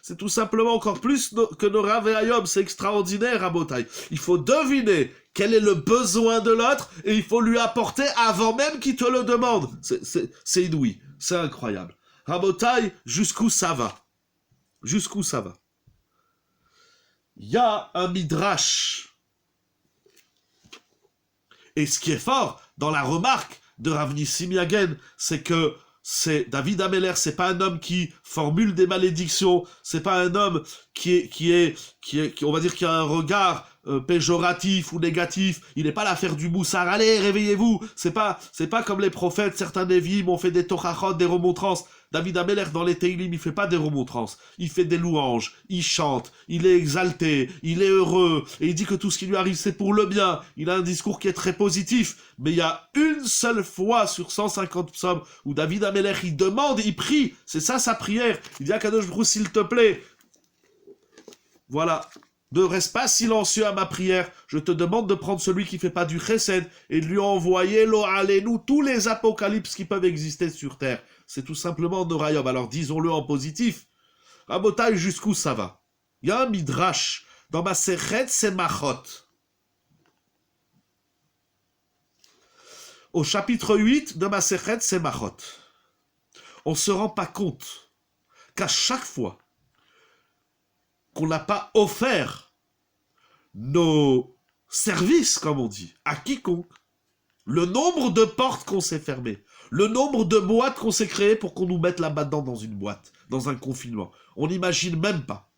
C'est tout simplement encore plus que Nora Ve'ayom. C'est extraordinaire, Rabotai. Il faut deviner quel est le besoin de l'autre et il faut lui apporter avant même qu'il te le demande. C'est inouï. C'est incroyable. Rabotai, jusqu'où ça va? Jusqu'où ça va? Il y a un midrash. Et ce qui est fort dans la remarque de Rav Nissim Yagen, c'est que David Ameller, c'est pas un homme qui formule des malédictions, c'est pas un homme qui on va dire, qui a un regard péjoratif ou négatif. Il n'est pas l'affaire du moussard. Allez, réveillez-vous. C'est pas comme les prophètes. Certains Nevi'im ont fait des torachot, des remontrances. David Ameller, dans les Teilim, il fait pas des remontrances. Il fait des louanges. Il chante. Il est exalté. Il est heureux. Et il dit que tout ce qui lui arrive, c'est pour le bien. Il a un discours qui est très positif. Mais il y a une seule fois sur 150 psaumes où David Ameller, il demande, il prie. C'est ça sa prière. Il dit à Kadosh Baruch Hu, s'il te plaît. Voilà. Ne reste pas silencieux à ma prière. Je te demande de prendre celui qui fait pas du chesed et de lui envoyer nous tous les apocalypses qui peuvent exister sur terre. C'est tout simplement Norayom. Alors disons-le en positif. Rabotai, jusqu'où ça va? Il y a un midrash dans ma Sechet Semachot. Au chapitre 8 de ma Sechet Semachot. On ne se rend pas compte qu'à chaque fois qu'on n'a pas offert nos services, comme on dit, à quiconque, le nombre de portes qu'on s'est fermées, le nombre de boîtes qu'on s'est créées pour qu'on nous mette là-dedans dans une boîte, dans un confinement, on n'imagine même pas.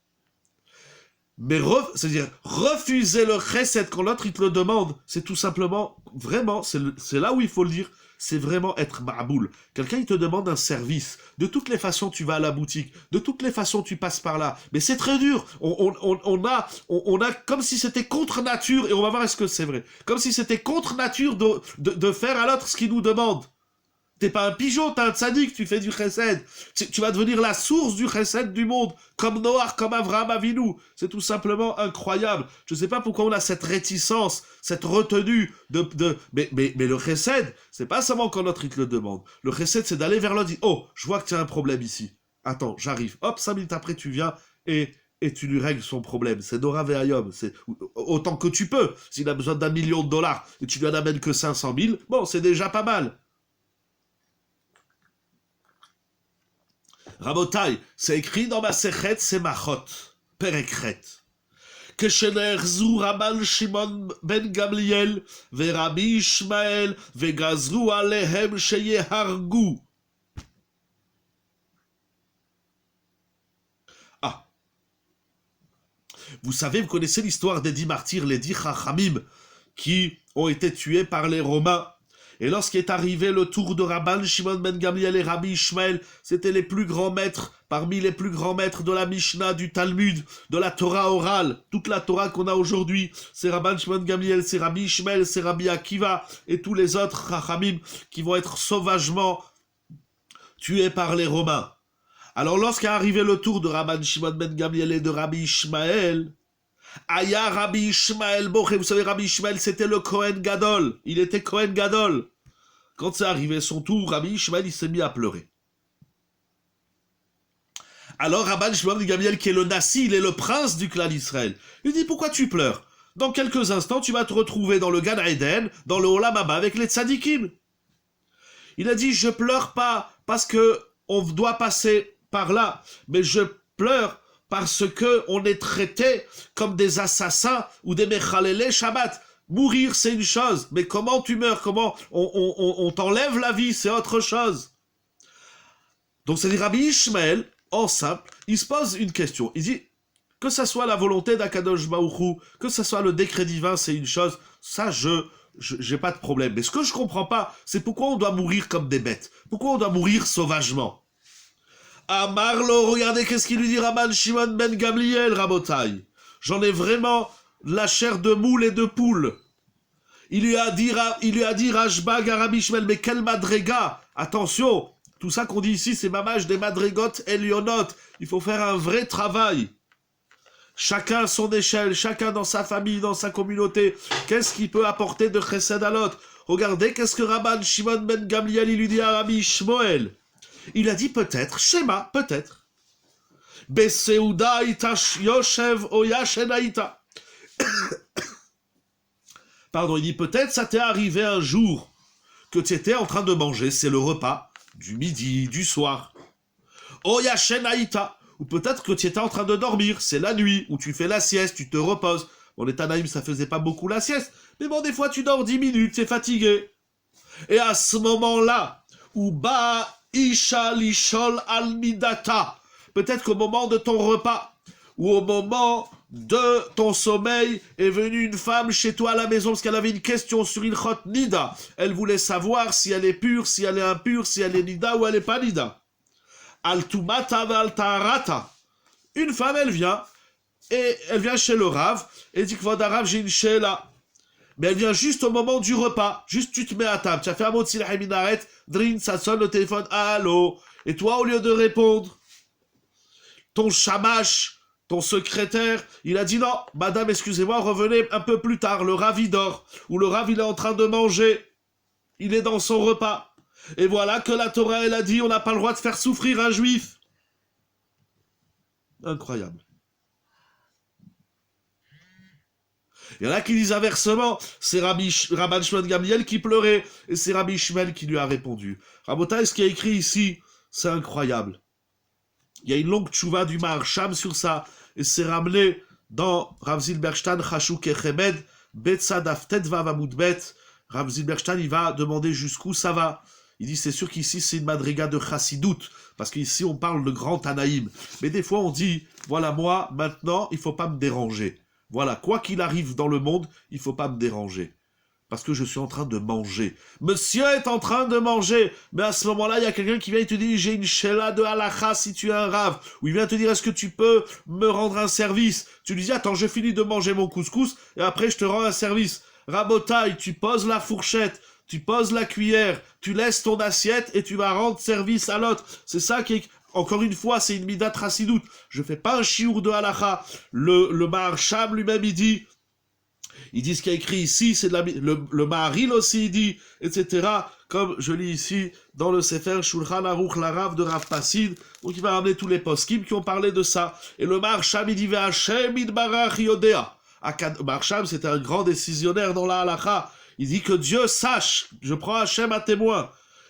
Mais c'est-à-dire refuser le chesed quand l'autre il te le demande, c'est tout simplement, vraiment, c'est là où il faut le dire, c'est vraiment être ma'boul. Quelqu'un il te demande un service, de toutes les façons tu vas à la boutique, de toutes les façons tu passes par là, mais c'est très dur. On a comme si c'était contre nature, et on va voir est-ce que c'est vrai, comme si c'était contre nature de faire à l'autre ce qu'il nous demande. T'es pas un pigeon, t'es un tzaddik, tu fais du chesed. Tu vas devenir la source du chesed du monde, comme Noach, comme Avraham Avinu. C'est tout simplement incroyable. Je sais pas pourquoi on a cette réticence, cette retenue mais le chesed, c'est pas seulement quand l'autre il te le demande. Le chesed, c'est d'aller vers l'autre, dire, oh, je vois que tu as un problème ici. Attends, j'arrive. Hop, 5 minutes après, tu viens et tu lui règles son problème. C'est Nora Ve'ayom. C'est autant que tu peux. S'il a besoin d'1 million de dollars et tu lui en amènes que 500 000, bon, c'est déjà pas mal. Rabotai, c'est écrit dans ma Sechet Semachot, Perekret. כשנאחזו רבן שמעון בן גמליאל ורבי ישמעאל וגזרו עליהם שיהרגו. Ah. Vous savez, vous connaissez l'histoire des 10 martyrs, les 10 chachamim, qui ont été tués par les Romains. Et lorsqu'est arrivé le tour de Rabban Shimon ben Gamliel et Rabbi Ishmael, c'était les plus grands maîtres, parmi les plus grands maîtres de la Mishnah, du Talmud, de la Torah orale. Toute la Torah qu'on a aujourd'hui, c'est Rabban Shimon ben Gamliel, c'est Rabbi Ishmael, c'est Rabbi Akiva, et tous les autres Chachamim qui vont être sauvagement tués par les Romains. Alors lorsqu'est arrivé le tour de Rabban Shimon ben Gamliel et de Rabbi Ishmael, Aya Rabbi Ishmael Boché, vous savez, Rabbi Ishmael, c'était le Kohen Gadol. Il était Kohen Gadol. Quand c'est arrivé son tour, Rabbi Ishmael, il s'est mis à pleurer. Alors Rabban Shimon ben Gamliel, qui est le Nassi, il est le prince du clan d'Israël, il dit, pourquoi tu pleures? Dans quelques instants, tu vas te retrouver dans le Gan Eden, dans le Olam Haba, avec les tzadikim. Il a dit, je pleure pas parce que on doit passer par là, mais je pleure parce que on est traité comme des assassins ou des mechalelé Shabbat. Mourir, c'est une chose, mais comment tu meurs, comment on t'enlève la vie, c'est autre chose. Donc c'est Rabbi Ishmael, en simple, il se pose une question. Il dit, que ça soit la volonté d'Akadosh Baruch Hu, que ça soit le décret divin, c'est une chose, ça j'ai pas de problème. Mais ce que je comprends pas, c'est pourquoi on doit mourir comme des bêtes. Pourquoi on doit mourir sauvagement. Amarlo, regardez qu'est-ce qu'il lui dit Rabban Shimon ben Gamliel, Rabotai. J'en ai vraiment la chair de moule et de poule. Il lui a dit Rashbag à Rabbi Ishmael, mais quel madréga. Attention, tout ça qu'on dit ici, c'est mamage des madrégotes elionotes. Il faut faire un vrai travail. Chacun à son échelle, chacun dans sa famille, dans sa communauté. Qu'est-ce qu'il peut apporter de chesed à l'autre? Regardez qu'est-ce que Rabban Shimon ben Gamliel il lui dit à Rabbi Ishmael. Il a dit peut-être, Shema, peut-être. Beseuda itash yoshev oyashenaita. Pardon, il dit peut-être ça t'est arrivé un jour que tu étais en train de manger, c'est le repas du midi, du soir. Oyashenaita. Ou peut-être que tu étais en train de dormir, c'est la nuit, où tu fais la sieste, tu te reposes. Bon, les Tanaïm, ça faisait pas beaucoup la sieste, mais bon, des fois, tu dors 10 minutes, t'es fatigué. Et à ce moment-là, où ba isha lishol al midata, peut-être qu'au moment de ton repas, ou au moment de ton sommeil, est venue une femme chez toi à la maison, parce qu'elle avait une question sur Ilchot Nida. Elle voulait savoir si elle est pure, si elle est impure, si elle est Nida ou elle est pas Nida. Al-Tumata Al-Tarata. Une femme, elle vient chez le Rav, et dit que Voda Rav, j'ai une Sheila. Mais elle vient juste au moment du repas, juste tu te mets à table, tu as fait un mot de Silha Minaret, Drin, ça sonne le téléphone, allô, et toi, au lieu de répondre, ton shamash, ton secrétaire, il a dit non, madame, excusez-moi, revenez un peu plus tard, le Rav il dort, ou le Rav il est en train de manger, il est dans son repas. Et voilà que la Torah, elle a dit, on n'a pas le droit de faire souffrir un juif. Incroyable. Il y en a qui disent inversement, c'est Rabban Shimon Gamliel qui pleurait, et c'est Rabbi Ishmael qui lui a répondu. Rabotai, ce qui est écrit ici, c'est incroyable. Il y a une longue tchouva du Maharsham sur ça, et c'est ramené dans Rav Zilberstein, Chashuk Echemed, Betzad Aftet Vavamudbet. Rav Zilberstein, il va demander jusqu'où ça va. Il dit, c'est sûr qu'ici, c'est une madriga de chassidout, parce qu'ici, on parle de grand Tanaïm. Mais des fois, on dit, voilà, moi, maintenant, il faut pas me déranger. Voilà, quoi qu'il arrive dans le monde, il faut pas me déranger. Parce que je suis en train de manger. Monsieur est en train de manger. Mais à ce moment-là, il y a quelqu'un qui vient et te dit, j'ai une shela de halakha si tu es un rave. Ou il vient te dire, est-ce que tu peux me rendre un service? Tu lui dis, attends, je finis de manger mon couscous, et après, je te rends un service. Rabotaille, tu poses la fourchette, tu poses la cuillère, tu laisses ton assiette et tu vas rendre service à l'autre. C'est ça qui est... Encore une fois, c'est une midat chassidout. Je fais pas un chiour de halakha. Le Maharsham lui-même, il dit ce qu'il y a écrit ici, c'est de la... Le Maharil aussi, il dit, etc. Comme je lis ici dans le Sefer Shulchan Aruch Larav de Rav Passid, donc il va ramener tous les poskim qui ont parlé de ça. Et le Maharsham, il dit Ve'Hashem idbarach yodea. Maharsham, c'était un grand décisionnaire dans la halakha. Il dit que Dieu sache, je prends Hachem à témoin,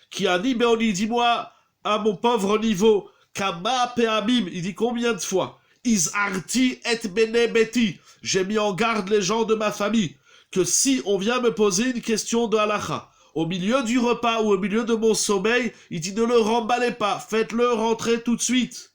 qui a dit, Béoni, dis-moi, à mon pauvre niveau, Kama Peamim, il dit combien de fois, Izarti et bene beti, j'ai mis en garde les gens de ma famille, que si on vient me poser une question de halakha, au milieu du repas ou au milieu de mon sommeil, il dit ne le remballez pas, faites-le rentrer tout de suite.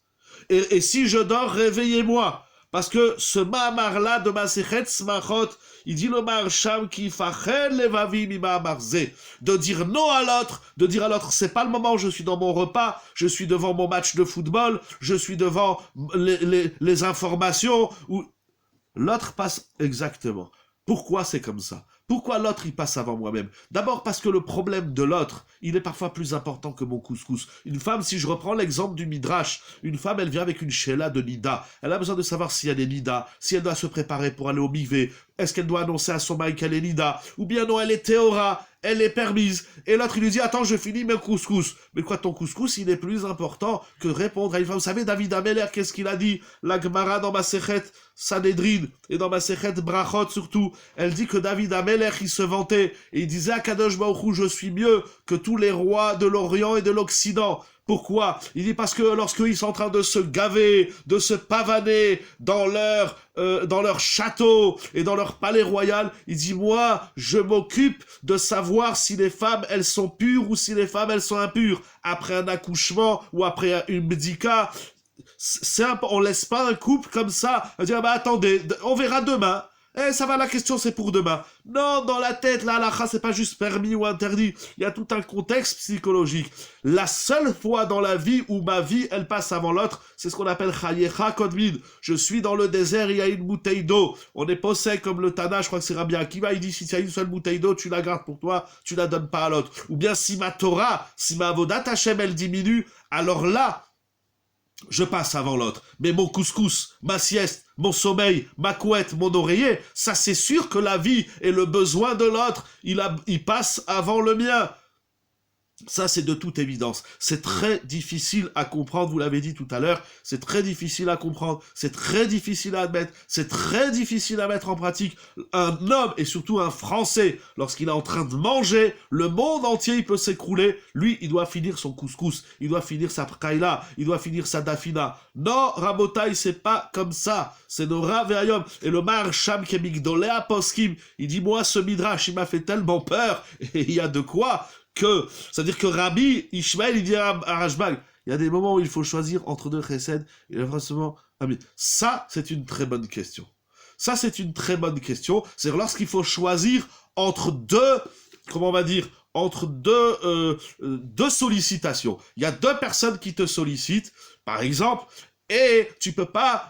Et si je dors, réveillez-moi. Parce que ce Mahamar-là de Masechet Smachot, il dit le Maharsham qui fachel levavim imamarze, de dire non à l'autre, de dire à l'autre, c'est pas le moment, je suis dans mon repas, je suis devant mon match de football, je suis devant les informations, où l'autre passe exactement. Pourquoi c'est comme ça? Pourquoi l'autre il passe avant moi-même? D'abord parce que le problème de l'autre, il est parfois plus important que mon couscous. Une femme, si je reprends l'exemple du Midrash, une femme elle vient avec une sheila de Nida. Elle a besoin de savoir si elle est Nida, si elle doit se préparer pour aller au mikvé, Est-ce qu'elle doit annoncer à son mari qu'elle est Nida? Ou bien non, elle est Théora, elle est permise. Et l'autre, il lui dit, attends, je finis mon couscous. Mais quoi, ton couscous, il est plus important que répondre à une femme. Vous savez, David Ameller, qu'est-ce qu'il a dit? La Gemara dans Masechet Sanhedrin et dans Masechet Brachot surtout, elle dit que David Ameller, il se vantait et il disait à Kadosh Baruch Hu, je suis mieux que tous les rois de l'Orient et de l'Occident. Pourquoi? Il dit parce que lorsqu'ils sont en train de se gaver, de se pavaner dans leur château et dans leur palais royal, il dit moi, je m'occupe de savoir si les femmes elles sont pures ou si les femmes elles sont impures. Après un accouchement ou après une médica, on laisse pas un couple comme ça. On dit ah bah attendez, on verra demain. Eh, ça va, la question, c'est pour demain. Non, dans la tête, la halakha, c'est pas juste permis ou interdit. Il y a tout un contexte psychologique. La seule fois dans la vie où ma vie, elle passe avant l'autre, c'est ce qu'on appelle chayecha kodmin. Je suis dans le désert, il y a une bouteille d'eau. On est pas sec comme le Tana, je crois que c'est Rabbi Akiva, il dit, si tu as une seule bouteille d'eau, tu la gardes pour toi, tu la donnes pas à l'autre. Ou bien, si ma Torah, si ma avodat Hashem, elle diminue, alors là, je passe avant l'autre. Mais mon couscous, ma sieste, mon sommeil, ma couette, mon oreiller, ça c'est sûr que la vie et le besoin de l'autre, il passe avant le mien. Ça, c'est de toute évidence. C'est très difficile à comprendre, vous l'avez dit tout à l'heure, c'est très difficile à comprendre, c'est très difficile à admettre, c'est très difficile à mettre en pratique. Un homme, et surtout un Français, lorsqu'il est en train de manger, le monde entier, il peut s'écrouler. Lui, il doit finir son couscous, il doit finir sa prkaïla, il doit finir sa dafina. Non, Rabotai, c'est pas comme ça. C'est nos Rav et Hayom. Et le Maharsham Kemigdolé Aposkim, il dit, moi, ce midrash, il m'a fait tellement peur, et il y a de quoi c'est-à-dire que Rabbi Ishmael, il dit à Rashbag, il y a des moments où il faut choisir entre deux chesed, et forcément, ça, c'est une très bonne question. Ça, c'est une très bonne question. C'est lorsqu'il faut choisir entre deux, comment on va dire, entre deux sollicitations. Il y a deux personnes qui te sollicitent, par exemple, et tu peux pas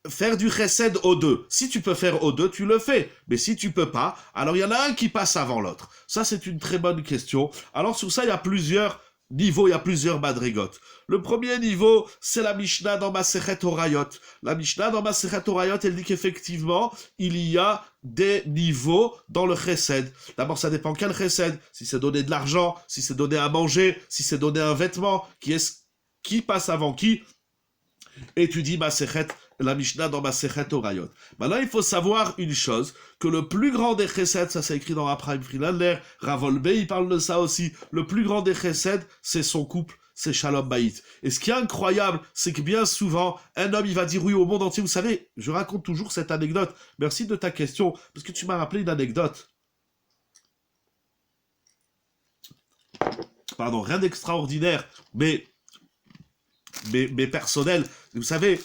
faire du chesed aux deux. Si tu peux faire aux deux, tu le fais. Mais si tu peux pas, alors il y en a un qui passe avant l'autre. Ça, c'est une très bonne question. Alors sur ça, il y a plusieurs niveaux, il y a plusieurs madrigotes. Le premier niveau, c'est la Mishnah dans Masechet Horayot. La Mishnah dans Masechet Horayot, elle dit qu'effectivement, il y a des niveaux dans le chesed. D'abord, ça dépend quel chesed. Si c'est donner de l'argent, si c'est donner à manger, si c'est donner un vêtement, qui passe avant qui. Et tu dis Masechet la Mishnah dans Masechet Horayot. Maintenant, il faut savoir une chose, que le plus grand des chesed, ça c'est écrit dans Abraham Friedlander, Ravolbe, il parle de ça aussi, le plus grand des chesed, c'est son couple, c'est Shalom Bayit. Et ce qui est incroyable, c'est que bien souvent, un homme, il va dire oui au monde entier. Vous savez, je raconte toujours cette anecdote. Merci de ta question, parce que tu m'as rappelé une anecdote. Pardon, rien d'extraordinaire, mais personnel. Vous savez,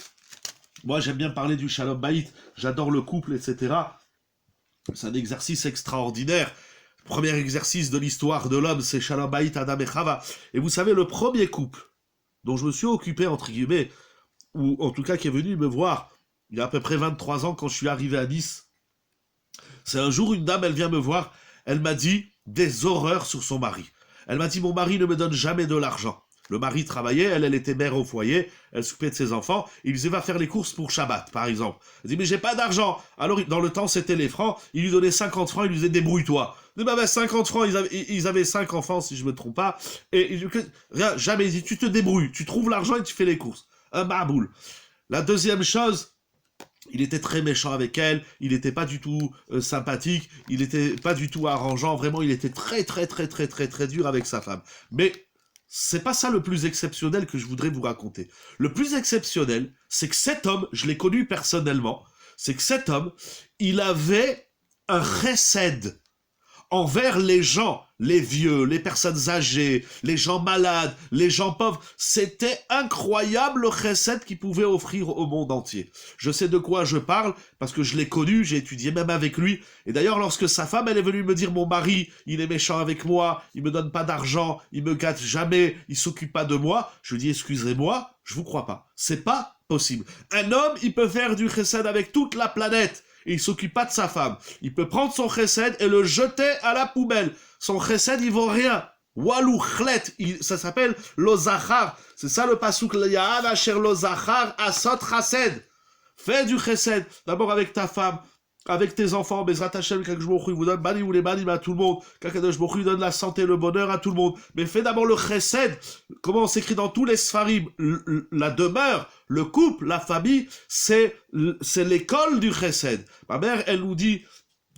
moi, j'aime bien parler du Shalom Bayit, j'adore le couple, etc. C'est un exercice extraordinaire. Le premier exercice de l'histoire de l'homme, c'est Shalom Bayit, Adam et Chava. Et vous savez, le premier couple dont je me suis occupé, entre guillemets, ou en tout cas qui est venu me voir, il y a à peu près 23 ans, quand je suis arrivé à Nice, c'est un jour, une dame, elle vient me voir, elle m'a dit des horreurs sur son mari. Elle m'a dit, mon mari ne me donne jamais de l'argent. Le mari travaillait, elle était mère au foyer, elle s'occupait de ses enfants, il disait va faire les courses pour Shabbat, par exemple. Elle dit mais j'ai pas d'argent. Alors dans le temps c'était les francs, il lui donnait 50 francs, il lui disait débrouille-toi. Il dit bah 50 francs, ils avaient 5 enfants si je me trompe pas, et rien, jamais, il dit tu te débrouilles, tu trouves l'argent et tu fais les courses. Un maboule. La deuxième chose, il était très méchant avec elle, il n'était pas du tout sympathique, il n'était pas du tout arrangeant, vraiment il était très dur avec sa femme. Mais c'est pas ça le plus exceptionnel que je voudrais vous raconter. Le plus exceptionnel, c'est que cet homme, je l'ai connu personnellement, c'est que cet homme, il avait un chesed envers les gens, les vieux, les personnes âgées, les gens malades, les gens pauvres. C'était incroyable le chesed qu'il pouvait offrir au monde entier. Je sais de quoi je parle, parce que je l'ai connu, j'ai étudié même avec lui. Et d'ailleurs, lorsque sa femme, elle est venue me dire, mon mari, il est méchant avec moi, il me donne pas d'argent, il me gâte jamais, il s'occupe pas de moi, je lui dis, excusez-moi, je vous crois pas. C'est pas possible. Un homme, il peut faire du chesed avec toute la planète. Et il s'occupe pas de sa femme. Il peut prendre son chesed et le jeter à la poubelle. Son chesed, il vaut rien. Walou chlet, ça s'appelle l'ozachar. C'est ça le pasouk, Ya'ad asher l'ozachar asot chesed. Fais du chesed. D'abord avec ta femme. avec tes enfants, Bezrat Hashem, qu'Akadosh Baruch Hu, il vous donne Bani ou les Banim à tout le monde, qu'Akadosh Baruch Hu donne la santé, le bonheur à tout le monde, mais fais d'abord le chesed, comment on s'écrit dans tous les Sfarim, la demeure, le couple, la famille, c'est l'école du chesed. Ma mère, elle nous dit,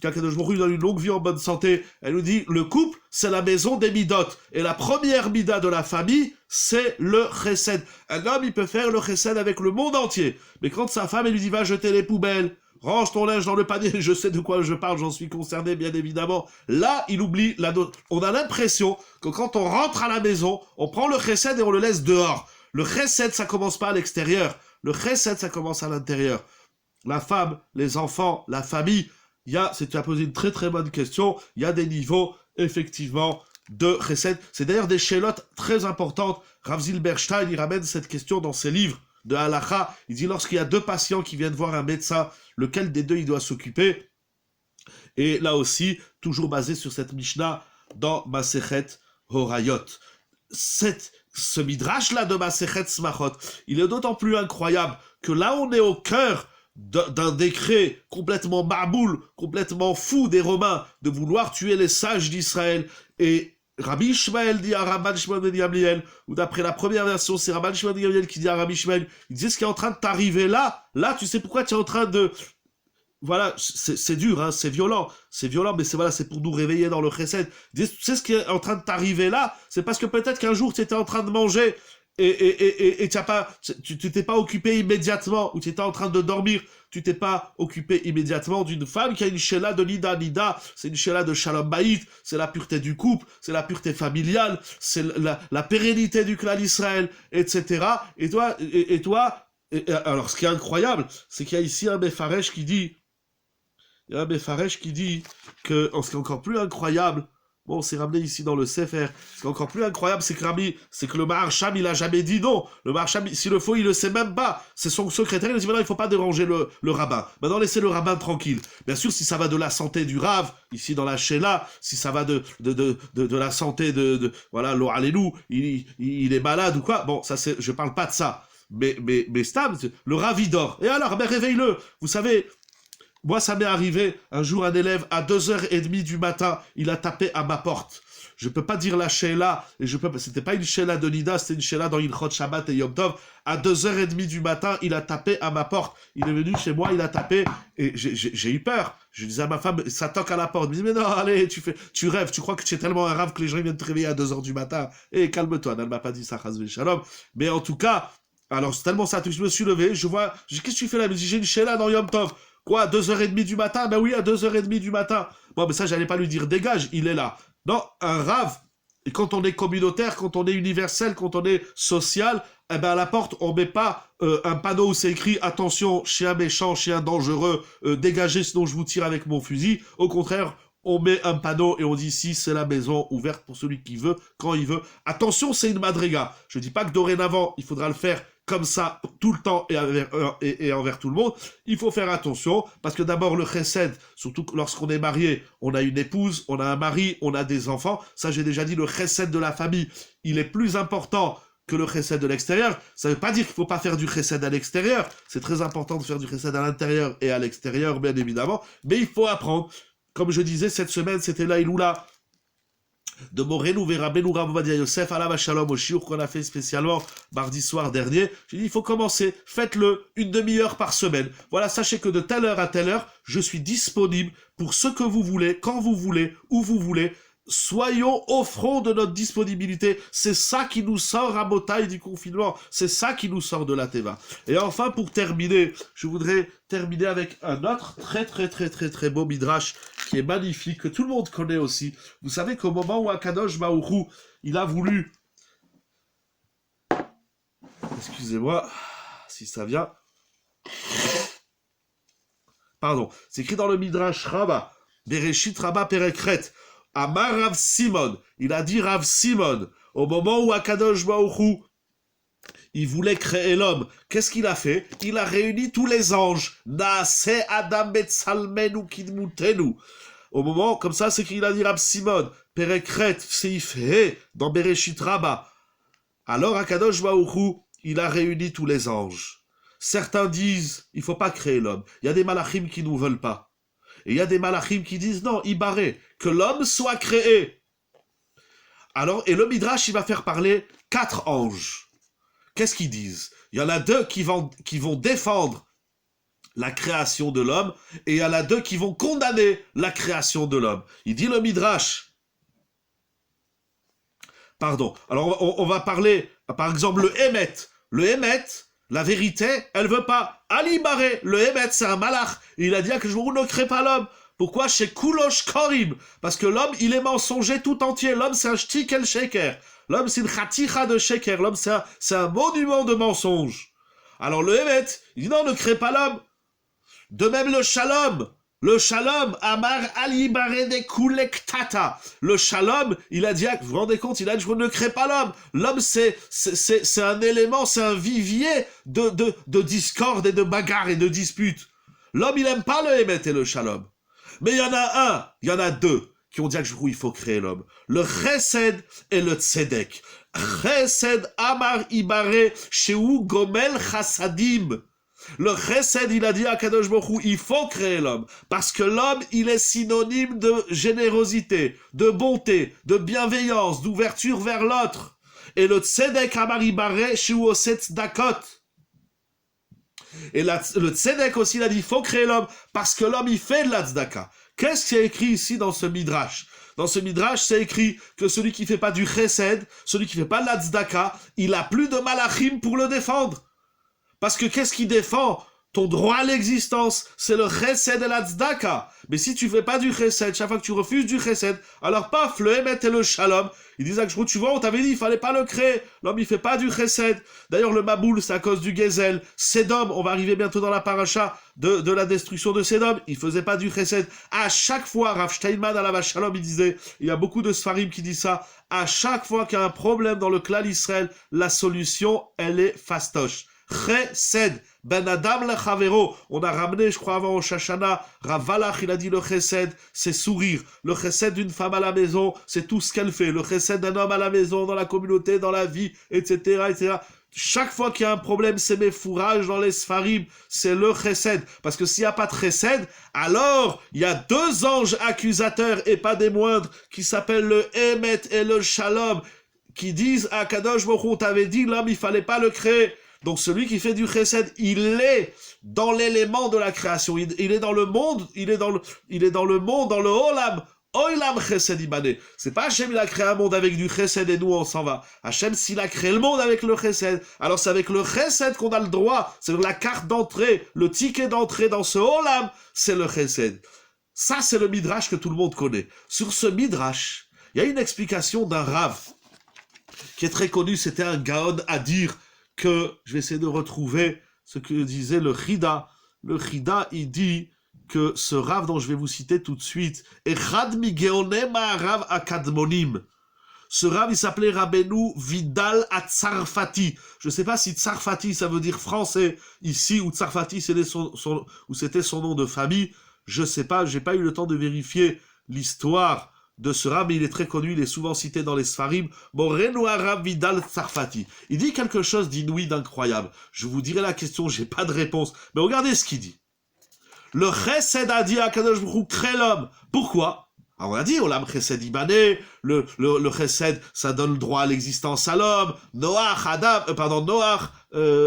qu'Akadosh Baruch Hu donne une longue vie en bonne santé, elle nous dit, le couple, c'est la maison des midot, et la première mida de la famille, c'est le chesed. Un homme, il peut faire le chesed avec le monde entier, mais quand sa femme, elle lui dit, va jeter les poubelles, range ton linge dans le panier, je sais de quoi je parle, j'en suis concerné, bien évidemment. Là, il oublie la dose. On a l'impression que quand on rentre à la maison, on prend le chesed et on le laisse dehors. Le chesed, ça commence pas à l'extérieur. Le chesed, ça commence à l'intérieur. La femme, les enfants, la famille, tu as posé une très très bonne question, il y a des niveaux, effectivement, de chesed. C'est d'ailleurs des chélotes très importantes. Rav Zilberstein, il ramène cette question dans ses livres de Halacha. Il dit, lorsqu'il y a deux patients qui viennent voir un médecin, lequel des deux il doit s'occuper? Et là aussi, toujours basé sur cette Mishnah dans Masechet Horayot. Ce midrash-là de Masechet Smachot, il est d'autant plus incroyable que là on est au cœur d'un décret complètement barboule, complètement fou des Romains, de vouloir tuer les sages d'Israël. Et Rabbi Ishmael dit à Rabban Shimon ben Gamliel, ou d'après la première version, c'est Rabban Shimon ben Gamliel qui dit à Rabbi Ishmael, il dit ce qui est en train de t'arriver là, tu sais pourquoi tu es en train de... Voilà, c'est dur, hein, c'est violent, mais c'est pour nous réveiller dans le chesed. Tu sais ce qui est en train de t'arriver là, c'est parce que peut-être qu'un jour tu étais en train de manger et tu t'es pas occupé immédiatement, ou tu étais en train de dormir, tu t'es pas occupé immédiatement d'une femme qui a une shéla de Nida. Nida, c'est une shéla de Shalom Bayit, c'est la pureté du couple, c'est la pureté familiale, c'est la pérennité du clan d'Israël, etc. Et toi, alors ce qui est incroyable, c'est qu'il y a ici un Mefaresh qui dit, que, ce qui est encore plus incroyable, bon, c'est ramené ici dans le Sefer, ce qui est encore plus incroyable, c'est que le Maharsham, il a jamais dit non. Le Maharsham, s'il le faut, il le sait même pas. C'est son secrétaire, il a dit maintenant, il faut pas déranger le rabbin. Maintenant, laissez le rabbin tranquille. Bien sûr, si ça va de la santé du Rav, ici dans la Sheila, si ça va de la santé voilà, lo Alelu, il est malade ou quoi, bon, ça c'est, je parle pas de ça. Mais Stam, le Rav, il dort. Et alors, ben réveille-le. Vous savez, moi, ça m'est arrivé, un jour, un élève, à 2h30 du matin, il a tapé à ma porte. Je peux pas dire la Sheila, c'était pas une Sheila de Nida, c'était une Sheila dans Ilchot Shabbat et Yom Tov. À 2h30 du matin, il a tapé à ma porte. Il est venu chez moi, il a tapé, et j'ai eu peur. Je disais à ma femme, ça toque à la porte. Il me dit, mais non, allez, tu rêves, tu crois que tu es tellement un rave que les gens viennent te réveiller à 2h du matin. Et calme-toi, elle m'a pas dit ça, Chazvé Shalom. Mais en tout cas, alors c'est tellement ça, je me suis levé, je dis, qu'est-ce que tu fais là? Il me dit, j'ai une Sheila dans Yom Tov. Quoi, à 2h30 du matin? Ben oui, à 2h30 du matin. Bon, mais ça, j'allais pas lui dire dégage, il est là. Non, un rave, et quand on est communautaire, quand on est universel, quand on est social, eh ben à la porte, on met pas un panneau où c'est écrit attention, chien méchant, chien dangereux, dégagez sinon je vous tire avec mon fusil. Au contraire, on met un panneau et on dit ici c'est la maison ouverte pour celui qui veut, quand il veut. Attention, c'est une madriga. Je dis pas que dorénavant, il faudra le faire comme ça tout le temps et envers tout le monde. Il faut faire attention parce que d'abord le chesed, surtout lorsqu'on est marié, on a une épouse, on a un mari, on a des enfants. Ça, j'ai déjà dit, le chesed de la famille, il est plus important que le chesed de l'extérieur. Ça veut pas dire qu'il faut pas faire du chesed à l'extérieur. C'est très important de faire du chesed à l'intérieur et à l'extérieur, bien évidemment. Mais il faut apprendre. Comme je disais, cette semaine, c'était l'Aïloula de Morenu vers Rabbeinu Rav Ovadia Yosef, alav shalom, au shiur qu'on a fait spécialement mardi soir dernier. J'ai dit, il faut commencer, faites-le une demi-heure par semaine. Voilà, sachez que de telle heure à telle heure, je suis disponible pour ce que vous voulez, quand vous voulez, où vous voulez. Soyons au front de notre disponibilité. C'est ça qui nous sort à Botaï du confinement. C'est ça qui nous sort de la Teva. Et enfin, pour terminer, je voudrais terminer avec un autre très beau midrash qui est magnifique, que tout le monde connaît aussi. Vous savez qu'au moment où Akadosh Baruch Hu, il a voulu... Excusez-moi, si ça vient... Pardon. C'est écrit dans le midrash Rabbah, Bereshit Rabbah Perekret. Amar Rav Simon, il a dit Rav Simon, au moment où Akadosh Baruch Hu, il voulait créer l'homme, qu'est-ce qu'il a fait? Il a réuni tous les anges. Naase Adam Betzalmenu Kidmutenu. Au moment, comme ça, c'est qu'il a dit Rav Simon, Perekret, Seif He, dans Bereshit Rabbah. Alors Akadosh Baruch Hu, il a réuni tous les anges. Certains disent, il faut pas créer l'homme. Il y a des malachim qui nous veulent pas. Et il y a des malachim qui disent non, ibaré, que l'homme soit créé. Alors, et le Midrash, il va faire parler 4 anges. Qu'est-ce qu'ils disent? Il y en a 2 qui vont défendre la création de l'homme, et il y en a 2 qui vont condamner la création de l'homme. Il dit le Midrash. Pardon. Alors, on va parler, par exemple, le Hémet. Le Hémet, la vérité, elle veut pas. Ali Baré, le Hémet, c'est un malach. Il a dit que je ne crée pas l'homme. Pourquoi? Chez Kulosh Korim. Parce que l'homme, il est mensonger tout entier. L'homme, c'est un shtik el sheker. L'homme, c'est une khaticha de sheker. L'homme, c'est un monument de mensonge. Alors, le Hémet, il dit non, ne crée pas l'homme. De même, le Shalom. Le Shalom, Amar Ali Barede Kulektata. Le Shalom, il a dit, vous vous rendez compte, il a dit, je ne crée pas l'homme. L'homme, c'est un élément, c'est un vivier de discorde et de bagarre et de dispute. L'homme, il aime pas le Hémet et le Shalom. Mais il y en a 2 qui ont dit que il faut créer l'homme. Le Chesed et le Tzedek. Chesed Amar Ibare Sheu Gomel Chassadim. Le Chesed, il a dit à Kadosh Baruch Hu, il faut créer l'homme. Parce que l'homme, il est synonyme de générosité, de bonté, de bienveillance, d'ouverture vers l'autre. Et le Tzedek Amar Ibare Sheu Oset Dakot. Et le Tzedek aussi, il a dit, il faut créer l'homme, parce que l'homme, il fait de la tzedaka. Qu'est-ce qui est écrit ici dans ce Midrash? Dans ce Midrash, c'est écrit que celui qui fait pas du Chesed, celui qui fait pas de la tzedaka, il a plus de malachim pour le défendre. Parce que qu'est-ce qui défend ton droit à l'existence? C'est le Chesed et la tzedaka. Mais si tu fais pas du Chesed, chaque fois que tu refuses du Chesed, alors paf, le Hémet et le Shalom, ils disent que tu vois, on t'avait dit, il fallait pas le créer. L'homme, il fait pas du Chesed. D'ailleurs, le Maboul, c'est à cause du Gezel. Sédom, on va arriver bientôt dans la paracha de la destruction de Sédom. Il faisait pas du Chesed. À chaque fois, Rav Steinman à la vache Shalom, il disait, il y a beaucoup de Sfarim qui disent ça, à chaque fois qu'il y a un problème dans le clan Israël, la solution, elle est fastoche. Chesed, ben Adam le Chavero. On a ramené, je crois, avant au Shashana, Ravalach, il a dit le Chesed, c'est sourire. Le Chesed d'une femme à la maison, c'est tout ce qu'elle fait. Le Chesed d'un homme à la maison, dans la communauté, dans la vie, etc., etc. Chaque fois qu'il y a un problème, c'est mes fourrages dans les Sfarim, c'est le Chesed. Parce que s'il n'y a pas de Chesed, alors il y a 2 anges accusateurs, et pas des moindres, qui s'appellent le Hémet et le Shalom, qui disent à Kadosh Baruch Hu, on t'avait dit, l'homme, il fallait pas le créer. Donc celui qui fait du Chesed, il est dans l'élément de la création, il est dans le monde, il est dans le monde, dans le Olam. Olam Chesed Ibane. C'est pas Hachem, il a créé un monde avec du Chesed et nous on s'en va. Hachem, s'il a créé le monde avec le Chesed, alors c'est avec le Chesed qu'on a le droit, c'est la carte d'entrée, le ticket d'entrée dans ce Olam, c'est le Chesed. Ça, c'est le Midrash que tout le monde connaît. Sur ce Midrash, il y a une explication d'un Rav qui est très connu, c'était un Gaon à dire que, je vais essayer de retrouver ce que disait le Chida. Le Chida, il dit que ce Rav dont je vais vous citer tout de suite, Echad mi Geonem Rav Akadmonim. Ce Rav, il s'appelait Rabbeinu Vidal Atzarfati. Je ne sais pas si Tsarfati, ça veut dire français ici, ou Tsarfati, c'était son nom de famille. Je ne sais pas, j'ai pas eu le temps de vérifier l'histoire de ce Rav, mais il est très connu, il est souvent cité dans les Sfarim, Morenu Rav Vidal Tsarfati. Il dit quelque chose d'inouï, d'incroyable. Je vous dirai la question, j'ai pas de réponse, mais regardez ce qu'il dit. Le Chesed a dit à Kadosh Baruch Hu, crée l'homme. Pourquoi? Alors on a dit, Olam Chesed Ibane, le Chesed, ça donne le droit à l'existence à l'homme, Noach,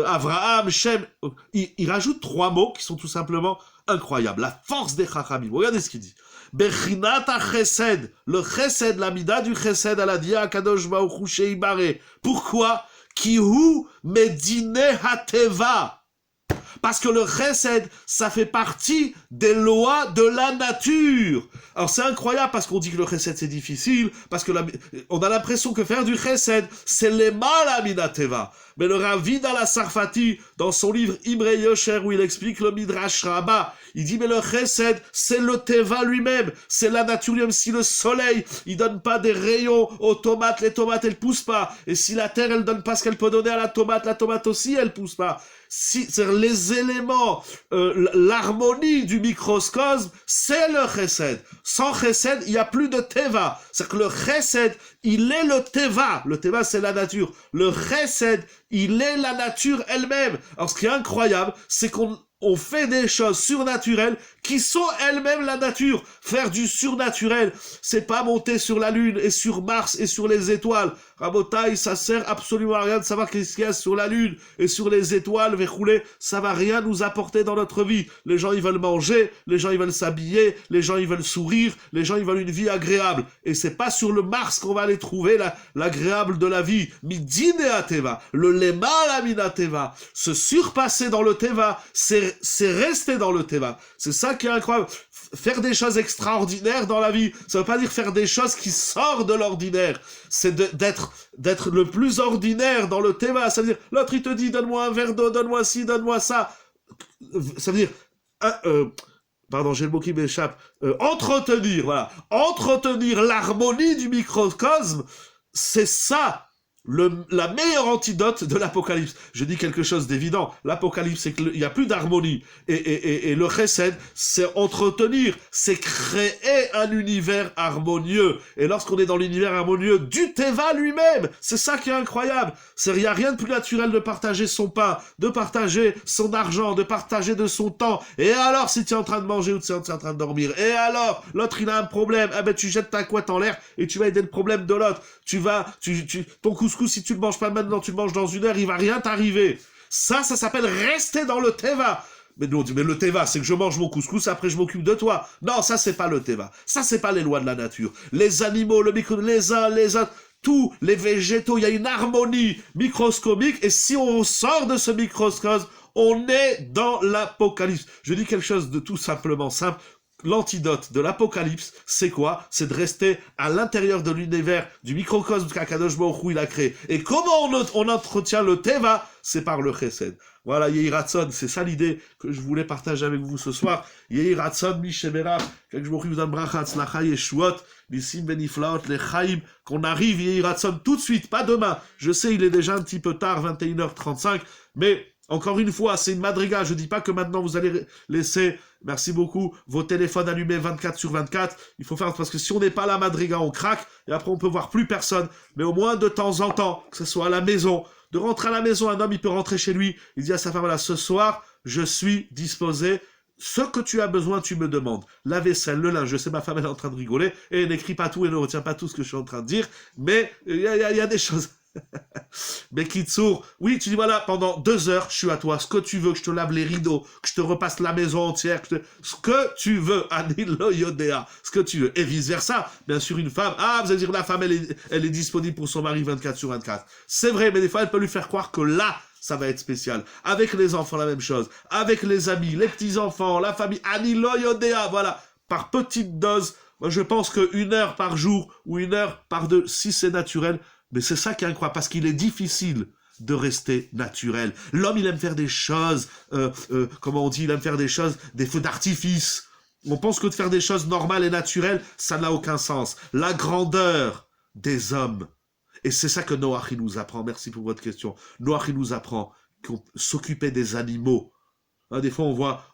Avraham, Shem. Il rajoute 3 mots qui sont tout simplement incroyables. La force des Chachamim. Regardez ce qu'il dit. Bechinata Chesed, le Chesed, l'amida du Chesed, à la dia Kadosh Baruch Hu Sheibare. Pourquoi? Kihu Medine Hateva. Parce que le Chesed, ça fait partie des lois de la nature. Alors c'est incroyable parce qu'on dit que le Chesed c'est difficile, parce que on a l'impression que faire du Chesed, c'est les mal à Minateva. Mais le Rav Vidal Atzarfati, dans son livre Imre Yosher, où il explique le Midrash Rabbah, il dit mais le Chesed, c'est le Teva lui-même, c'est la nature lui-même. Si le soleil, il donne pas des rayons aux tomates, les tomates elles poussent pas. Et si la terre elle donne pas ce qu'elle peut donner à la tomate aussi elle pousse pas. C'est-à-dire les éléments, l'harmonie du microcosme, c'est le Chesed. Sans Chesed, il n'y a plus de Teva. C'est-à-dire que le Chesed, il est le Teva. Le Teva, c'est la nature. Le Chesed, il est la nature elle-même. Alors, ce qui est incroyable, c'est qu'on on fait des choses surnaturelles qui sont elles-mêmes la nature. Faire du surnaturel, c'est pas monter sur la Lune et sur Mars et sur les étoiles. Rabotaï, ça sert absolument à rien de savoir qu'est-ce qu'il y a sur la Lune et sur les étoiles, verroulé, ça va rien nous apporter dans notre vie. Les gens, ils veulent manger, les gens, ils veulent s'habiller, les gens, ils veulent sourire, les gens, ils veulent une vie agréable. Et c'est pas sur le Mars qu'on va aller trouver l'agréable de la vie. Midine Teva, le lema la mina Teva. Se surpasser dans le Teva, c'est rester dans le Teva. C'est ça qui est incroyable. Faire des choses extraordinaires dans la vie, ça veut pas dire faire des choses qui sortent de l'ordinaire. C'est d'être le plus ordinaire dans le Teva. Ça veut dire, l'autre il te dit, donne-moi un verre d'eau, donne-moi ci, donne-moi ça. Ça veut dire, pardon, j'ai le mot qui m'échappe. Entretenir, voilà. Entretenir l'harmonie du microcosme, c'est ça. La meilleure antidote de l'Apocalypse. Je dis quelque chose d'évident. L'Apocalypse, c'est qu'il n'y a plus d'harmonie. Et le chesed, c'est entretenir, c'est créer un univers harmonieux. Et lorsqu'on est dans l'univers harmonieux du Teva lui-même, c'est ça qui est incroyable. Il n'y a rien de plus naturel de partager son pain, de partager son argent, de partager de son temps. Et alors, si tu es en train de manger ou tu es en train de dormir, et alors, l'autre, il a un problème, eh ben, tu jettes ta couette en l'air et tu vas aider le problème de l'autre. Ton couscous, si tu le manges pas maintenant, tu le manges dans une heure, il va rien t'arriver. Ça s'appelle rester dans le Teva. Mais nous, on dit, mais le Teva, c'est que je mange mon couscous, après je m'occupe de toi. Non, ça, c'est pas le Teva. Ça, c'est pas les lois de la nature. Les animaux, les uns, les autres, tous les végétaux, il y a une harmonie microscopique, et si on sort de ce microcosme, on est dans l'Apocalypse. Je dis quelque chose de tout simplement simple. L'antidote de l'Apocalypse, c'est quoi? C'est de rester à l'intérieur de l'univers du microcosme qu'Akadosh Baruch Hu il a créé. Et comment on entretient le Teva? C'est par le Chesed. Voilà, Yehi Ratzon, c'est ça l'idée que je voulais partager avec vous ce soir. Yehi Ratzon, Mishemera, qu'Akadosh Baruch Hu vous donne bracha, tzlacha, yeshuot, nissim beniflaot, lechaim, qu'on arrive, Yehi Ratzon, tout de suite, pas demain. Je sais, il est déjà un petit peu tard, 21h35, mais encore une fois, c'est une madriga. Je dis pas que maintenant vous allez laisser, merci beaucoup, vos téléphones allumés 24/24. Il faut faire, parce que si on n'est pas à la madriga, on craque, et après on peut voir plus personne. Mais au moins de temps en temps, que ce soit à la maison, de rentrer à la maison, un homme il peut rentrer chez lui, il dit à sa femme, voilà, ce soir, je suis disposé, ce que tu as besoin, tu me demandes. La vaisselle, le linge, je sais, ma femme elle est en train de rigoler, et elle n'écrit pas tout et ne retient pas tout ce que je suis en train de dire, mais il y a des choses... Mais Kitsour, oui, tu dis voilà, pendant 2 heures, je suis à toi, ce que tu veux, que je te lave les rideaux, que je te repasse la maison entière, ce que tu veux, Anilo Yodea, ce que tu veux, et vice versa. Bien sûr, une femme, vous allez dire la femme, elle est disponible pour son mari 24/24. C'est vrai, mais des fois, elle peut lui faire croire que là, ça va être spécial. Avec les enfants, la même chose. Avec les amis, les petits-enfants, la famille, Anilo Yodea, voilà, par petite dose. Moi, je pense que 1 heure par jour ou 1 heure par 2, si c'est naturel. Mais c'est ça qui est incroyable, parce qu'il est difficile de rester naturel. L'homme, il aime faire des choses, comment on dit, il aime faire des choses, des feux d'artifice. On pense que de faire des choses normales et naturelles, ça n'a aucun sens. La grandeur des hommes. Et c'est ça que Noach, il nous apprend. Merci pour votre question. Noach, il nous apprend qu'on s'occuper des animaux. Des fois,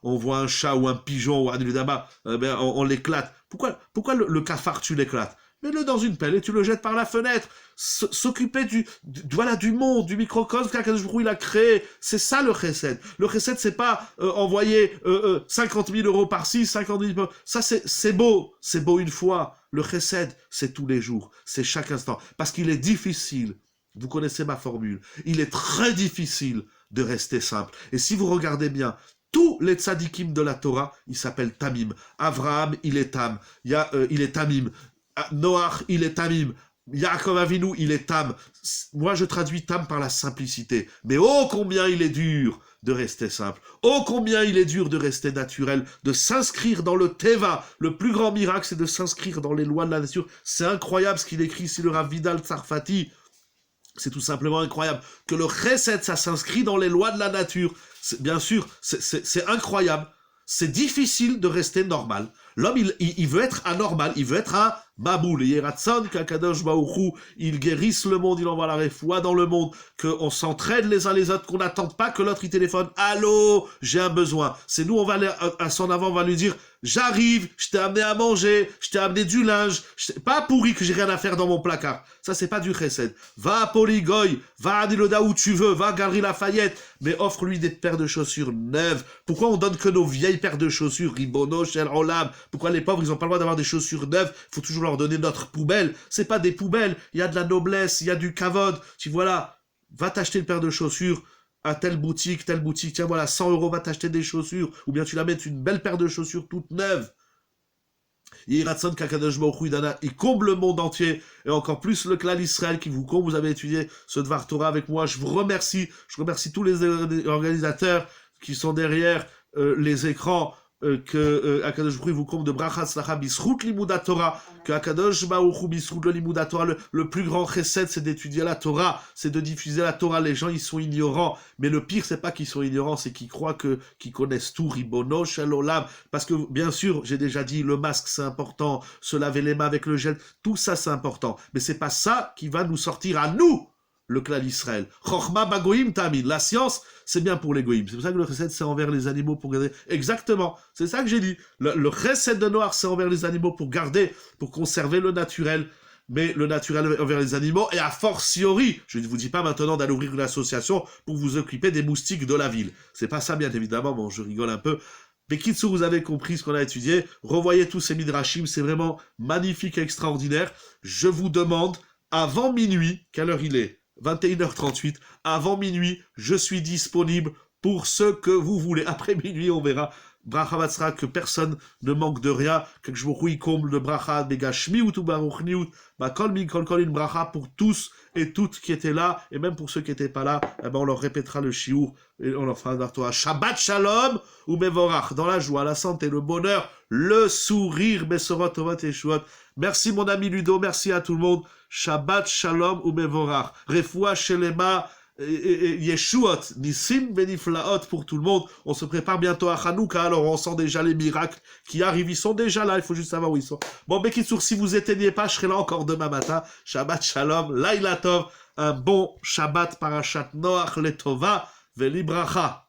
on voit un chat ou un pigeon ou un dama, on l'éclate. Pourquoi le cafard, tu l'éclates? Mets-le dans une pelle et tu le jettes par la fenêtre. S'occuper du monde, du microcosme qu'Akadosh Baruch Hu il a créé. C'est ça le chesed. Le chesed, c'est pas envoyer 50 000 euros par-ci, 50 000 euros. Ça, c'est beau. C'est beau une fois. Le chesed, c'est tous les jours. C'est chaque instant. Parce qu'il est difficile. Vous connaissez ma formule. Il est très difficile de rester simple. Et si vous regardez bien, tous les tzadikim de la Torah, ils s'appellent Tamim. Avraham, il est Tam. Il est Tamim. Noach, il est Tamim. Yaakov Avinu, il est Tam. Moi, je traduis Tam par la simplicité. Mais oh, combien il est dur de rester simple. Oh, combien il est dur de rester naturel, de s'inscrire dans le Teva. Le plus grand miracle, c'est de s'inscrire dans les lois de la nature. C'est incroyable ce qu'il écrit ici, le Rav Vidal Tsarfati. C'est tout simplement incroyable. Que le chesed, ça s'inscrit dans les lois de la nature. Bien sûr, c'est incroyable. C'est difficile de rester normal. L'homme, il veut être anormal, il veut être un maboul. Et Yeratson, qu'Akadosh Baruch Hu, il guérisse le monde, il envoie la refoua dans le monde, qu'on s'entraide les uns les autres, qu'on n'attende pas que l'autre il téléphone. Allô, j'ai un besoin. C'est nous, on va aller à son avant, on va lui dire, j'arrive, je t'ai amené à manger, je t'ai amené du linge, pas pourri que j'ai rien à faire dans mon placard. Ça, c'est pas du chesed. Va à Poligoy, va à Niloda où tu veux, va à Galerie Lafayette, mais offre-lui des paires de chaussures neuves. Pourquoi on donne que nos vieilles paires de chaussures, Ribono, Shel Olam? Pourquoi les pauvres, ils ont pas le droit d'avoir des chaussures neuves? Faut toujours leur donner notre poubelle. C'est pas des poubelles. Il y a de la noblesse, il y a du kavod. Tu voilà, va t'acheter une paire de chaussures à telle boutique. Tiens, voilà, 100 €, va t'acheter des chaussures. Ou bien tu la mets une belle paire de chaussures toute neuve. Yiratson Kakadosh Baruch Hu, il comble le monde entier, et encore plus le clan Israël qui vous comble. Vous avez étudié ce Dvar Torah avec moi. Je vous remercie. Je remercie tous les organisateurs qui sont derrière les écrans. Que Akadosh Baruch Hu vous comble de brachat slacha bisrout limudat Torah, que Akadosh Baruch Hu bisrout le limudat Torah, le plus grand chesed, c'est d'étudier la Torah, c'est de diffuser la Torah. Les gens, ils sont ignorants, mais le pire, c'est pas qu'ils sont ignorants, c'est qu'ils croient qu'ils connaissent tout, ribono shel olam, parce que, bien sûr, j'ai déjà dit, le masque, c'est important, se laver les mains avec le gel, tout ça, c'est important, mais c'est pas ça qui va nous sortir à nous, le clan d'Israël. Chochma bagoïm tamid. La science, c'est bien pour les goïm. C'est pour ça que le chesed, c'est envers les animaux pour garder. Exactement. C'est ça que j'ai dit. Le chesed de Noir, c'est envers les animaux pour garder, pour conserver le naturel. Mais le naturel envers les animaux, et a fortiori, je ne vous dis pas maintenant d'aller ouvrir une association pour vous occuper des moustiques de la ville. C'est pas ça, bien évidemment. Bon, je rigole un peu. Mais Kitsu, vous avez compris ce qu'on a étudié. Revoyez tous ces midrashim. C'est vraiment magnifique et extraordinaire. Je vous demande, avant minuit, quelle heure il est? 21h38, avant minuit, je suis disponible pour ce que vous voulez. Après minuit, on verra. Bracha Batzra, que personne ne manque de rien, que je vous comble de bracha, begashmi ou baruch niut, kol min kol kol une bracha pour tous et toutes qui étaient là, et même pour ceux qui n'étaient pas là, eh ben on leur répétera le shiur, et on leur fera un Dvar Torah. Shabbat Shalom ou Mevorach, dans la joie, la santé, le bonheur, le sourire, Besorot, Tovat et Shuot. Merci mon ami Ludo, merci à tout le monde. Shabbat Shalom ou Mevorach. Refoua Shelema, Yeshuot, Nissim Beniflaot pour tout le monde. On se prépare bientôt à Hanouka, alors on sent déjà les miracles qui arrivent. Ils sont déjà là, il faut juste savoir où ils sont. Bon, Bekitsour, si vous éteignez pas, je serai là encore demain matin. Shabbat Shalom, Laila Tov, un bon Shabbat Parashat Noach Letova, Veli Bracha.